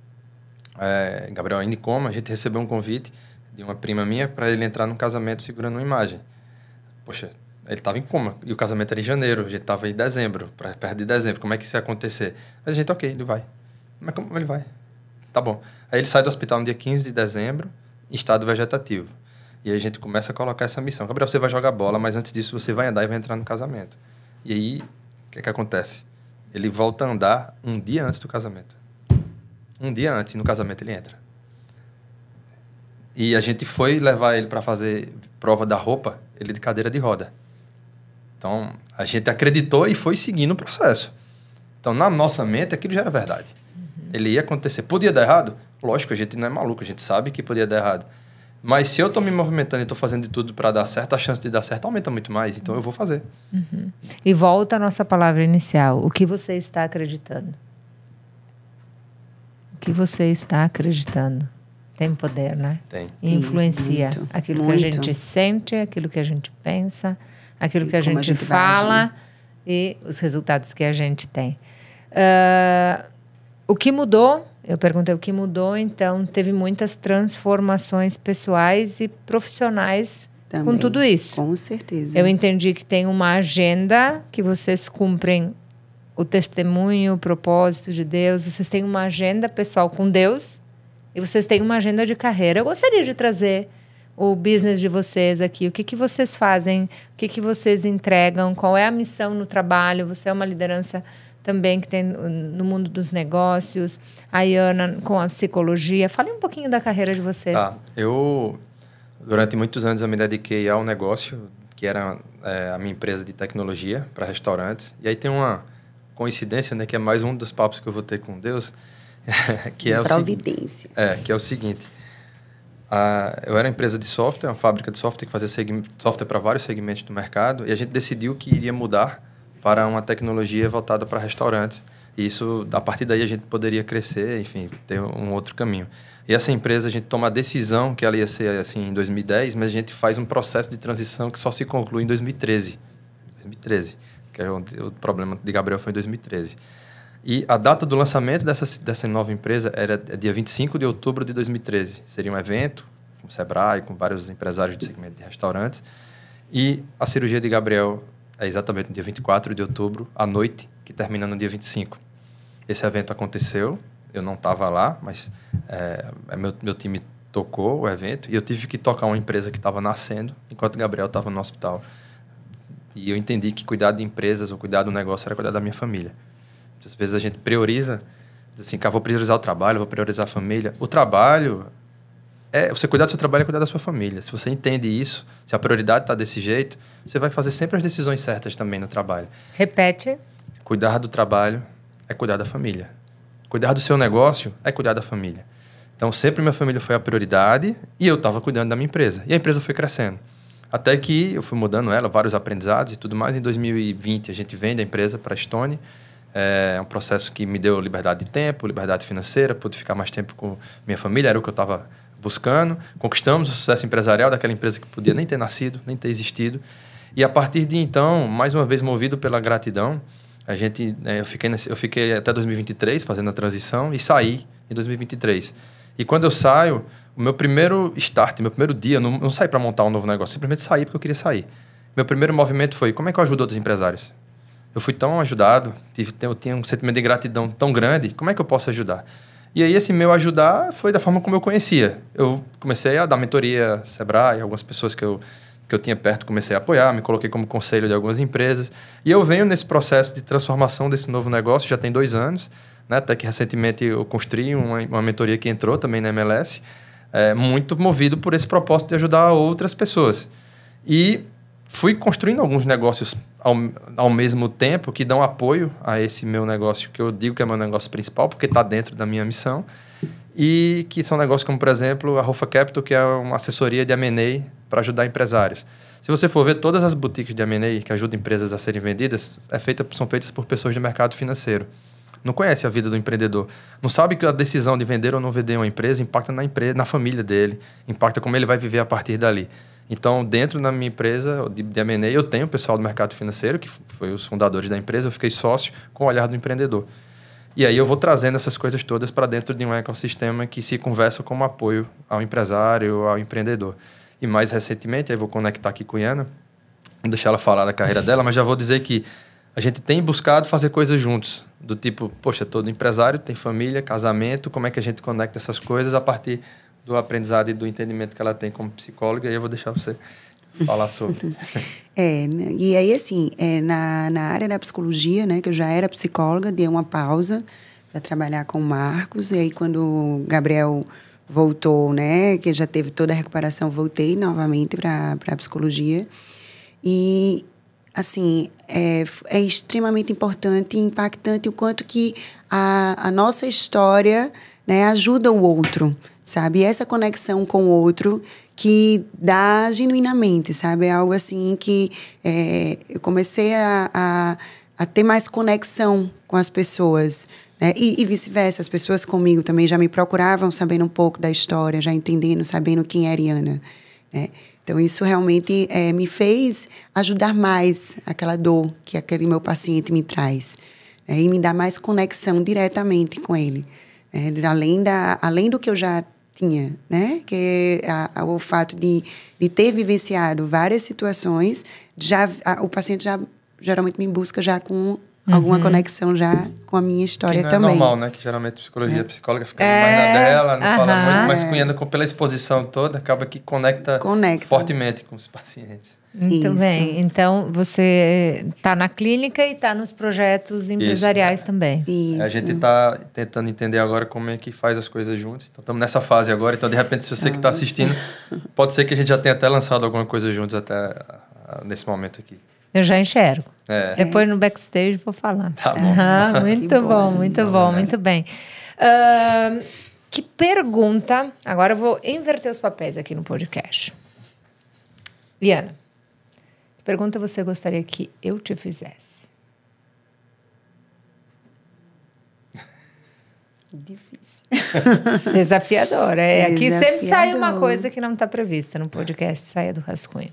Gabriel ainda em coma, a gente recebeu um convite de uma prima minha para ele entrar num casamento segurando uma imagem. Poxa, ele estava em coma e o casamento era em janeiro, a gente estava em dezembro, perto de dezembro, como é que isso ia acontecer? Mas a gente, ok, ele vai. Mas como ele vai? Tá bom. Aí ele sai do hospital no dia 15 de dezembro, em estado vegetativo. E aí a gente começa a colocar essa missão. Gabriel, você vai jogar bola, mas antes disso você vai andar e vai entrar no casamento. E aí, o que é que acontece? Ele volta a andar um dia antes do casamento. Um dia antes, no casamento ele entra. E a gente foi levar ele para fazer prova da roupa, ele de cadeira de roda. Então, a gente acreditou e foi seguindo o processo. Então, na nossa mente, aquilo já era verdade. Ele ia acontecer. Podia dar errado? Lógico, a gente não é maluco, a gente sabe que podia dar errado. Mas se eu estou me movimentando e estou fazendo de tudo para dar certo, a chance de dar certo aumenta muito mais. Então, eu vou fazer. E volta a nossa palavra inicial. O que você está acreditando? O que você está acreditando? Tem poder, né? Tem. E influencia muito, aquilo muito. que a gente sente, aquilo que a gente pensa, aquilo que a gente fala e os resultados que a gente tem. O que mudou? Eu perguntei o que mudou, então teve muitas transformações pessoais e profissionais Também, com tudo isso. Com certeza. Eu entendi que tem uma agenda que vocês cumprem o testemunho, o propósito de Deus. Vocês têm uma agenda pessoal com Deus e vocês têm uma agenda de carreira. Eu gostaria de trazer o business de vocês aqui. O que vocês fazem? O que vocês entregam? Qual é a missão no trabalho? Você é uma liderança também que tem no mundo dos negócios. A Iana com a psicologia. Fale um pouquinho da carreira de vocês. Tá. Durante muitos anos, eu me dediquei ao negócio, que era a minha empresa de tecnologia para restaurantes. E aí tem uma coincidência, né, que é mais um dos papos que eu vou ter com Deus, que é Providência. Que é o seguinte. Eu era uma empresa de software, uma fábrica de software que fazia software para vários segmentos do mercado, e a gente decidiu que iria mudar para uma tecnologia voltada para restaurantes. E isso, a partir daí, a gente poderia crescer, enfim, ter um outro caminho. E essa empresa, a gente toma a decisão que ela ia ser assim em 2010, mas a gente faz um processo de transição que só se conclui em 2013. 2013, que é o problema de Gabriel foi em 2013. E a data do lançamento dessa nova empresa era dia 25 de outubro de 2013. Seria um evento com o Sebrae, com vários empresários do segmento de restaurantes. E a cirurgia de Gabriel é exatamente no dia 24 de outubro, à noite, que termina no dia 25. Esse evento aconteceu, eu não estava lá, mas meu time tocou o evento e eu tive que tocar uma empresa que estava nascendo, enquanto o Gabriel estava no hospital. E eu entendi que cuidar de empresas ou cuidar do negócio era cuidar da minha família. Às vezes a gente prioriza, diz assim, vou priorizar o trabalho, vou priorizar a família. O trabalho, você cuidar do seu trabalho é cuidar da sua família. Se você entende isso, se a prioridade está desse jeito, você vai fazer sempre as decisões certas também no trabalho. Repete. Cuidar do trabalho é cuidar da família. Cuidar do seu negócio é cuidar da família. Então, sempre minha família foi a prioridade e eu estava cuidando da minha empresa. E a empresa foi crescendo. Até que eu fui mudando ela, vários aprendizados e tudo mais. Em 2020, a gente vende a empresa para a Stone. É um processo que me deu liberdade de tempo, liberdade financeira, pude ficar mais tempo com minha família, era o que eu estava buscando. Conquistamos o sucesso empresarial daquela empresa que podia nem ter nascido, nem ter existido. E a partir de então, mais uma vez movido pela gratidão, eu fiquei até 2023 fazendo a transição e saí em 2023. E quando eu saio, o meu primeiro start, meu primeiro dia, não saí para montar um novo negócio, simplesmente saí porque eu queria sair. Meu primeiro movimento foi, como é que eu ajudo outros empresários? Eu fui tão ajudado, eu tinha um sentimento de gratidão tão grande, como é que eu posso ajudar? E aí esse meu ajudar foi da forma como eu conhecia. Eu comecei a dar mentoria, Sebrae, algumas pessoas que eu tinha perto comecei a apoiar, me coloquei como conselho de algumas empresas. E eu venho nesse processo de transformação desse novo negócio, já tem 2 anos, né? Até que recentemente eu construí uma mentoria que entrou também na MLS, muito movido por esse propósito de ajudar outras pessoas. E fui construindo alguns negócios ao mesmo tempo que dão apoio a esse meu negócio, que eu digo que é meu negócio principal, porque está dentro da minha missão, e que são negócios como, por exemplo, a Rofa Capital, que é uma assessoria de M&A para ajudar empresários. Se você for ver, todas as boutiques de M&A que ajudam empresas a serem vendidas são feitas por pessoas do mercado financeiro. Não conhece a vida do empreendedor. Não sabe que a decisão de vender ou não vender uma empresa impacta na empresa, na família dele, impacta como ele vai viver a partir dali. Então, dentro da minha empresa de M&A, eu tenho o pessoal do mercado financeiro, que foi os fundadores da empresa, eu fiquei sócio com o olhar do empreendedor. E aí eu vou trazendo essas coisas todas para dentro de um ecossistema que se conversa como apoio ao empresário, ao empreendedor. E mais recentemente, aí vou conectar aqui com a Iana, vou deixar ela falar da carreira dela, mas já vou dizer que a gente tem buscado fazer coisas juntos, do tipo, poxa, todo empresário tem família, casamento, como é que a gente conecta essas coisas a partir do aprendizado e do entendimento que ela tem como psicóloga, e aí eu vou deixar você falar sobre. E aí, assim, na área da psicologia, né, que eu já era psicóloga, dei uma pausa para trabalhar com o Marcos, e aí quando o Gabriel voltou, né, que já teve toda a recuperação, voltei novamente para a psicologia. E, assim, é extremamente importante e impactante o quanto que a nossa história, né, ajuda o outro, sabe? E essa conexão com o outro que dá genuinamente, sabe? É algo assim que eu comecei a ter mais conexão com as pessoas, né? E vice-versa, as pessoas comigo também já me procuravam sabendo um pouco da história, já entendendo, sabendo quem era Iana, né? Então, isso realmente me fez ajudar mais aquela dor que aquele meu paciente me traz, né? E me dá mais conexão diretamente com ele, né? Além do que eu já tinha, né? Que o fato de ter vivenciado várias situações, o paciente já geralmente me busca já com alguma conexão já com a minha história também. É normal, né? Que geralmente a psicóloga fica mais na dela, não fala muito, mas cunhando pela exposição toda, acaba que conecta fortemente com os pacientes. Muito bem. Então, você está na clínica e está nos projetos empresariais também. Isso. A gente está tentando entender agora como é que faz as coisas juntos. Então, estamos nessa fase agora. Então, de repente, se você que está assistindo, pode ser que a gente já tenha até lançado alguma coisa juntos até nesse momento aqui. Eu já enxergo. Depois no backstage vou falar. Tá bom. Muito bom, muito bem. Que pergunta... Agora eu vou inverter os papéis aqui no podcast. Liana, que pergunta você gostaria que eu te fizesse? Difícil. Desafiadora. Aqui sempre sai uma coisa que não está prevista no podcast Saia do Rascunho.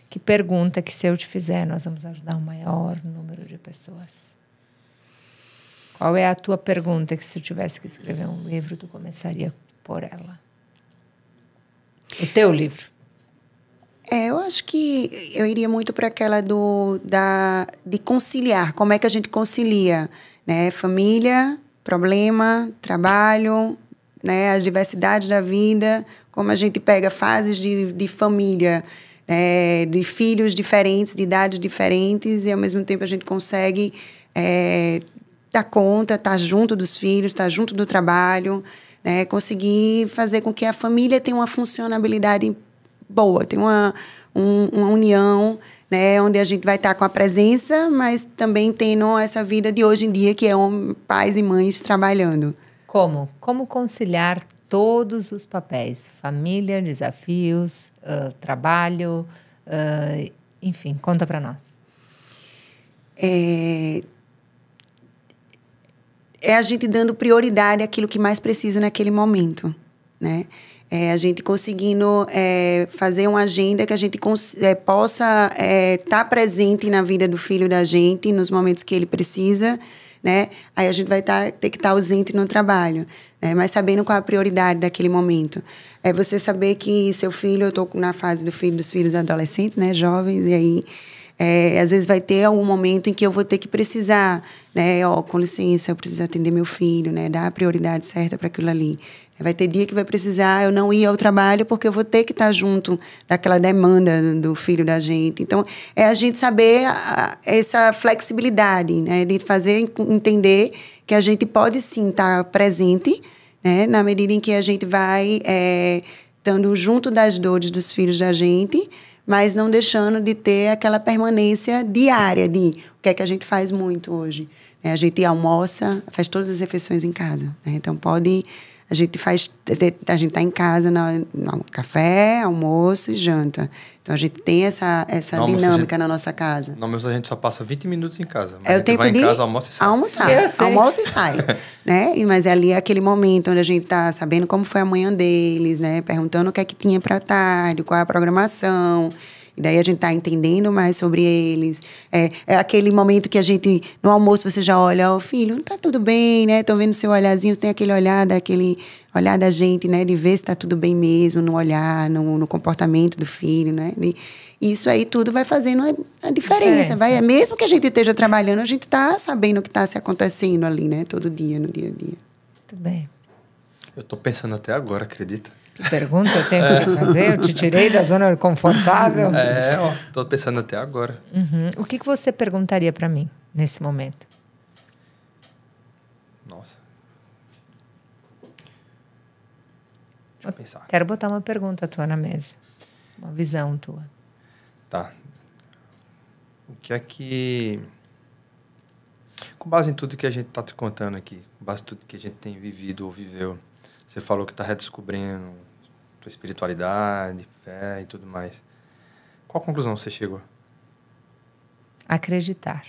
Que pergunta que, se eu te fizer, nós vamos ajudar o maior número de pessoas? Qual é a tua pergunta que, se eu tivesse que escrever um livro, tu começaria por ela? O teu livro. Eu acho que eu iria muito para aquela de conciliar. Como é que a gente concilia, né? Família, problema, trabalho, né? As diversidades da vida, como a gente pega fases de família, de filhos diferentes, de idades diferentes, e ao mesmo tempo a gente consegue dar conta, estar junto dos filhos, estar junto do trabalho, né? Conseguir fazer com que a família tenha uma funcionabilidade boa, tenha uma união, né? Onde a gente vai estar com a presença, mas também tendo essa vida de hoje em dia, que é pais e mães trabalhando. Como? Como conciliar todos os papéis? Família, desafios, trabalho, enfim, conta para nós. É a gente dando prioridade àquilo que mais precisa naquele momento, né? A gente conseguindo fazer uma agenda que a gente possa estar presente na vida do filho da gente, nos momentos que ele precisa, né? Aí a gente vai ter que estar ausente no trabalho, né? Mas sabendo qual é a prioridade daquele momento. É você saber que seu filho, eu estou na fase dos filhos adolescentes, né? Jovens, e aí às vezes vai ter algum momento em que eu vou ter que precisar, né? Com licença, eu preciso atender meu filho, né? Dar a prioridade certa para aquilo ali. Vai ter dia que vai precisar eu não ir ao trabalho porque eu vou ter que estar junto daquela demanda do filho da gente. Então, é a gente saber essa flexibilidade, né? De fazer entender que a gente pode, sim, estar presente, né? Na medida em que a gente vai estando junto das dores dos filhos da gente, mas não deixando de ter aquela permanência diária de o que é que a gente faz muito hoje. A gente almoça, faz todas as refeições em casa, né? Então, a gente está em casa no café, almoço e janta. Então, a gente tem essa dinâmica na nossa casa. No almoço a gente só passa 20 minutos em casa. Mas é o tempo vai de em casa, almoça e sai. Almoça e sai. Né? Mas ali é aquele momento onde a gente está sabendo como foi a manhã deles, né? Perguntando o que é que tinha para tarde, qual é a programação. E daí a gente está entendendo mais sobre eles. É aquele momento que a gente, no almoço, você já olha, ó, filho, tá tudo bem, né? Tô vendo seu olharzinho, tem aquele olhar da gente, né? De ver se tá tudo bem mesmo, no olhar, no comportamento do filho, né? E isso aí tudo vai fazendo a diferença. Mesmo que a gente esteja trabalhando, a gente está sabendo o que está se acontecendo ali, né? Todo dia, no dia a dia. Muito bem. Eu tô pensando até agora, acredita? Que pergunta eu tenho que te fazer? Eu te tirei da zona confortável? Tô pensando até agora. O que você perguntaria para mim nesse momento? Nossa. Deixa eu pensar. Quero botar uma pergunta tua na mesa. Uma visão tua. Tá. O que é que... Com base em tudo que a gente tá te contando aqui, com base em tudo que a gente tem vivido ou viveu, você falou que tá redescobrindo tua espiritualidade, fé e tudo mais. Qual conclusão você chegou? Acreditar.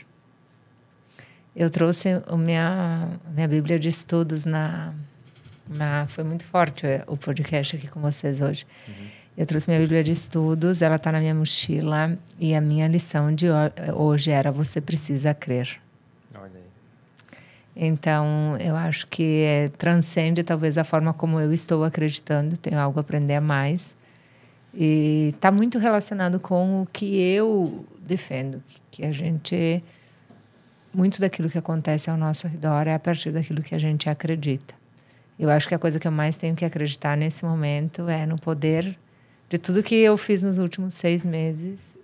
Eu trouxe a minha Bíblia de estudos foi muito forte o podcast aqui com vocês hoje. Eu trouxe minha Bíblia de estudos, ela está na minha mochila e a minha lição de hoje era: você precisa crer. Olha aí. Então, eu acho que transcende talvez a forma como eu estou acreditando, tenho algo a aprender a mais. E está muito relacionado com o que eu defendo, que a gente... Muito daquilo que acontece ao nosso redor é a partir daquilo que a gente acredita. Eu acho que a coisa que eu mais tenho que acreditar nesse momento é no poder de tudo que eu fiz nos últimos 6 meses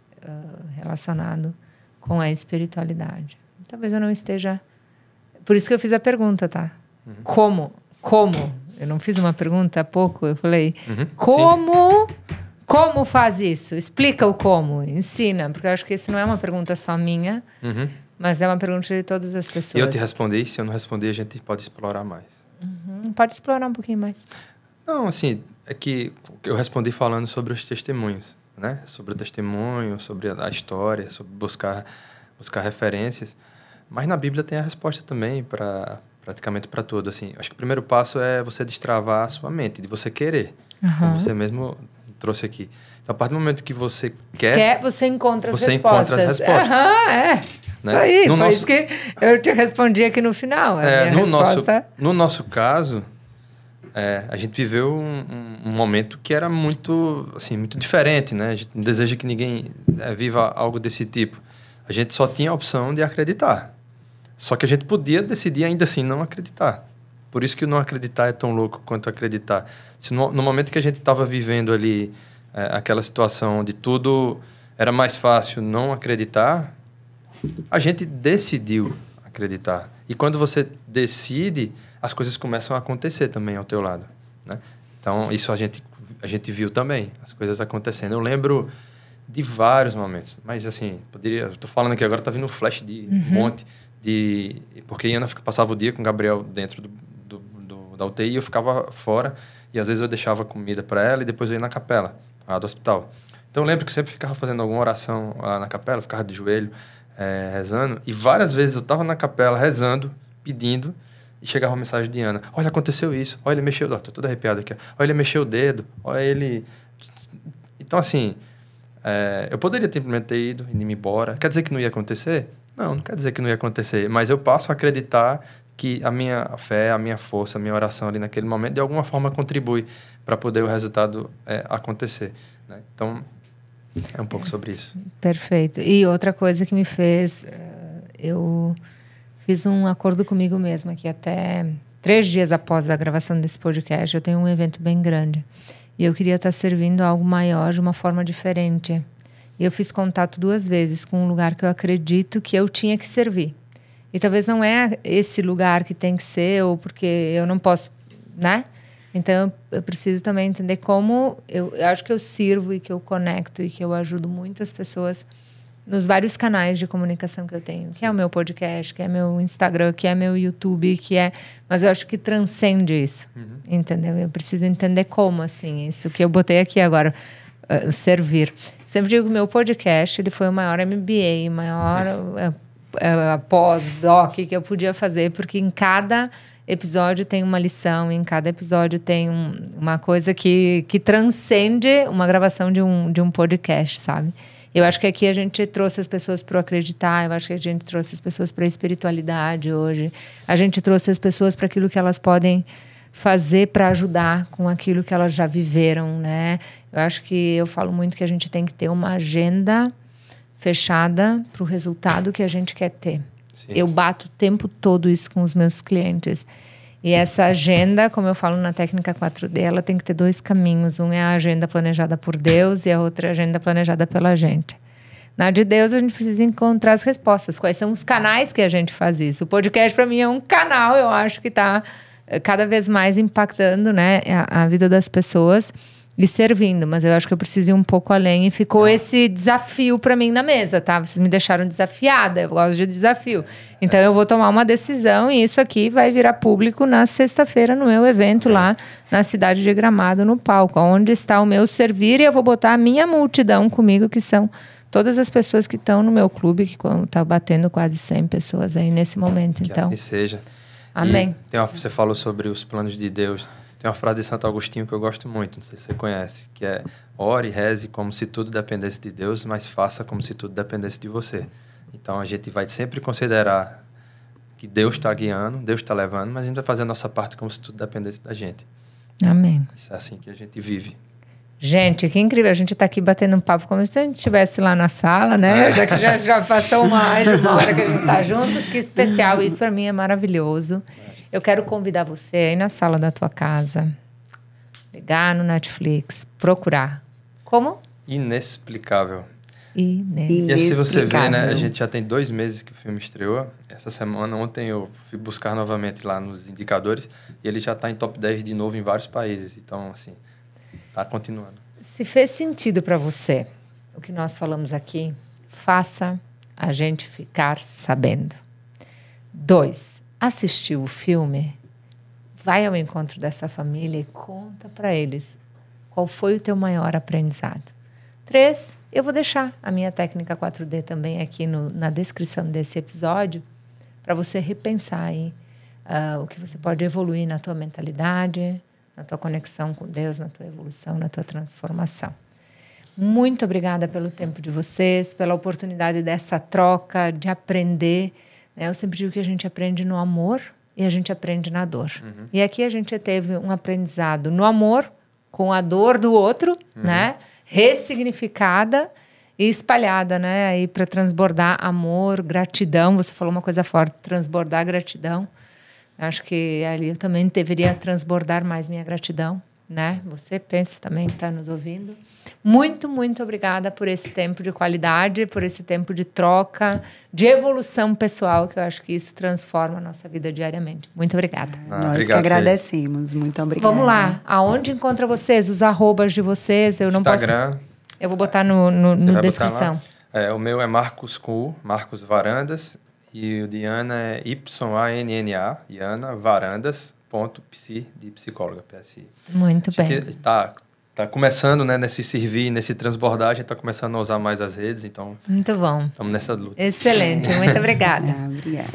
relacionado com a espiritualidade. Talvez eu não esteja... Por isso que eu fiz a pergunta, tá? Como? Eu não fiz uma pergunta há pouco, eu falei, como faz isso? Explica o como, ensina. Porque eu acho que isso não é uma pergunta só minha, mas é uma pergunta de todas as pessoas. E eu te respondi, se eu não responder, a gente pode explorar mais. Pode explorar um pouquinho mais. Não, assim, é que eu respondi falando sobre os testemunhos, né? Sobre o testemunho, sobre a história, sobre buscar referências. Mas na Bíblia tem a resposta também praticamente para tudo. Assim, acho que o primeiro passo é você destravar a sua mente, de você querer, como você mesmo trouxe aqui. Então, a partir do momento que você quer você encontra as respostas. Né? Isso aí, isso que eu te respondi aqui no final. No nosso caso, a gente viveu um momento que era muito diferente, né? A gente não deseja que ninguém viva algo desse tipo. A gente só tinha a opção de acreditar. Só que a gente podia decidir ainda assim não acreditar. Por isso que o não acreditar é tão louco quanto acreditar. Se no momento que a gente estava vivendo ali aquela situação onde tudo era mais fácil não acreditar, a gente decidiu acreditar. E quando você decide, as coisas começam a acontecer também ao teu lado, né? Então, isso a gente viu também, as coisas acontecendo. Eu lembro de vários momentos, mas assim, eu tô falando aqui agora, tá vindo um flash de um monte porque a Ana passava o dia com o Gabriel dentro da UTI e eu ficava fora, e às vezes eu deixava comida para ela e depois eu ia na capela lá do hospital. Então eu lembro que eu sempre ficava fazendo alguma oração lá na capela, ficava de joelho, rezando, e várias vezes eu tava na capela rezando, pedindo, e chegava uma mensagem de Ana: olha, aconteceu isso, olha, ele mexeu, tô todo arrepiado aqui, olha, ele mexeu o dedo, olha, ele... Então assim, eu poderia simplesmente ter ido e ir embora. Quer dizer que não ia acontecer? Não quer dizer que não ia acontecer, mas eu passo a acreditar que a minha fé, a minha força, a minha oração ali naquele momento, de alguma forma contribui para poder o resultado acontecer, né? Então, é um pouco sobre isso. Perfeito. E outra coisa que me fez... eu fiz um acordo comigo mesma, que até 3 dias após a gravação desse podcast, eu tenho um evento bem grande. E eu queria estar servindo algo maior de uma forma diferente. E eu fiz contato 2 vezes com um lugar que eu acredito que eu tinha que servir. E talvez não é esse lugar que tem que ser, ou porque eu não posso, né? Então, eu preciso também entender como... Eu acho que eu sirvo e que eu conecto e que eu ajudo muitas pessoas nos vários canais de comunicação que eu tenho. Que é o meu podcast, que é meu Instagram, que é meu YouTube, que é... Mas eu acho que transcende isso, entendeu? Eu preciso entender como, assim, isso que eu botei aqui agora, servir. Sempre digo que o meu podcast, ele foi o maior MBA, maior pós-doc que eu podia fazer, porque em cada episódio tem uma lição, em cada episódio tem uma coisa que transcende uma gravação de um podcast, sabe? Eu acho que aqui a gente trouxe as pessoas para acreditar, eu acho que a gente trouxe as pessoas para a espiritualidade hoje, a gente trouxe as pessoas para aquilo que elas podem fazer para ajudar com aquilo que elas já viveram, né? Eu acho que eu falo muito que a gente tem que ter uma agenda fechada para o resultado que a gente quer ter. Sim. Eu bato o tempo todo isso com os meus clientes. E essa agenda, como eu falo na técnica 4D, ela tem que ter 2 caminhos. Um é a agenda planejada por Deus e a outra é a agenda planejada pela gente. Na de Deus, a gente precisa encontrar as respostas. Quais são os canais que a gente faz isso? O podcast, para mim, é um canal, eu acho que está cada vez mais impactando, né, a vida das pessoas e servindo. Mas eu acho que eu preciso ir um pouco além. E ficou esse desafio para mim na mesa, tá? Vocês me deixaram desafiada, eu gosto de desafio. Então eu vou tomar uma decisão e isso aqui vai virar público na sexta-feira no meu evento lá na cidade de Gramado, no palco. Onde está o meu servir, e eu vou botar a minha multidão comigo, que são todas as pessoas que estão no meu clube, que está batendo quase 100 pessoas aí nesse momento. Que então, assim seja. Amém. Você falou sobre os planos de Deus. Tem uma frase de Santo Agostinho que eu gosto muito, não sei se você conhece, que é: ore e reze como se tudo dependesse de Deus, mas faça como se tudo dependesse de você. Então, a gente vai sempre considerar que Deus está guiando, Deus está levando, mas a gente vai fazer a nossa parte como se tudo dependesse da gente. Amém. Isso é assim que a gente vive. Gente, que incrível. A gente está aqui batendo um papo como se a gente estivesse lá na sala, né? Já que já passou mais de uma hora que a gente está juntos. Que especial. Isso para mim é maravilhoso. Eu quero convidar você aí na sala da tua casa, ligar no Netflix, procurar. Como? Inexplicável. Inexplicável. E assim você vê, né? A gente já tem 2 meses que o filme estreou. Essa semana, ontem, eu fui buscar novamente lá nos indicadores e ele já está em top 10 de novo em vários países. Então, assim, está continuando. Se fez sentido para você o que nós falamos aqui, faça a gente ficar sabendo. 2. Assistiu o filme? Vai ao encontro dessa família e conta para eles qual foi o teu maior aprendizado. 3, eu vou deixar a minha técnica 4D também aqui na descrição desse episódio para você repensar aí o que você pode evoluir na tua mentalidade, na tua conexão com Deus, na tua evolução, na tua transformação. Muito obrigada pelo tempo de vocês, pela oportunidade dessa troca, de aprender. Eu sempre digo que a gente aprende no amor e a gente aprende na dor. E aqui a gente teve um aprendizado no amor, com a dor do outro, né? Ressignificada e espalhada, né? Aí para transbordar amor, gratidão. Você falou uma coisa forte, transbordar gratidão. Acho que ali eu também deveria transbordar mais minha gratidão, né? Você pensa também que está nos ouvindo. Muito, muito obrigada por esse tempo de qualidade, por esse tempo de troca, de evolução pessoal, que eu acho que isso transforma a nossa vida diariamente. Muito obrigada. Nós obrigado, que agradecemos. Muito obrigada. Vamos lá. Aonde encontra vocês? Os arrobas de vocês? Eu não Instagram. Posso... Eu vou botar no descrição. O meu é Marcos com Marcos Varandas, e o de Ana é YANNA, Yana Varandas.psi, de psicóloga, PSI. Muito bem. Tá começando, né, nesse servir, nesse transbordar, a gente tá começando a usar mais as redes, então... Muito bom. Estamos nessa luta. Excelente, muito obrigada. Obrigada.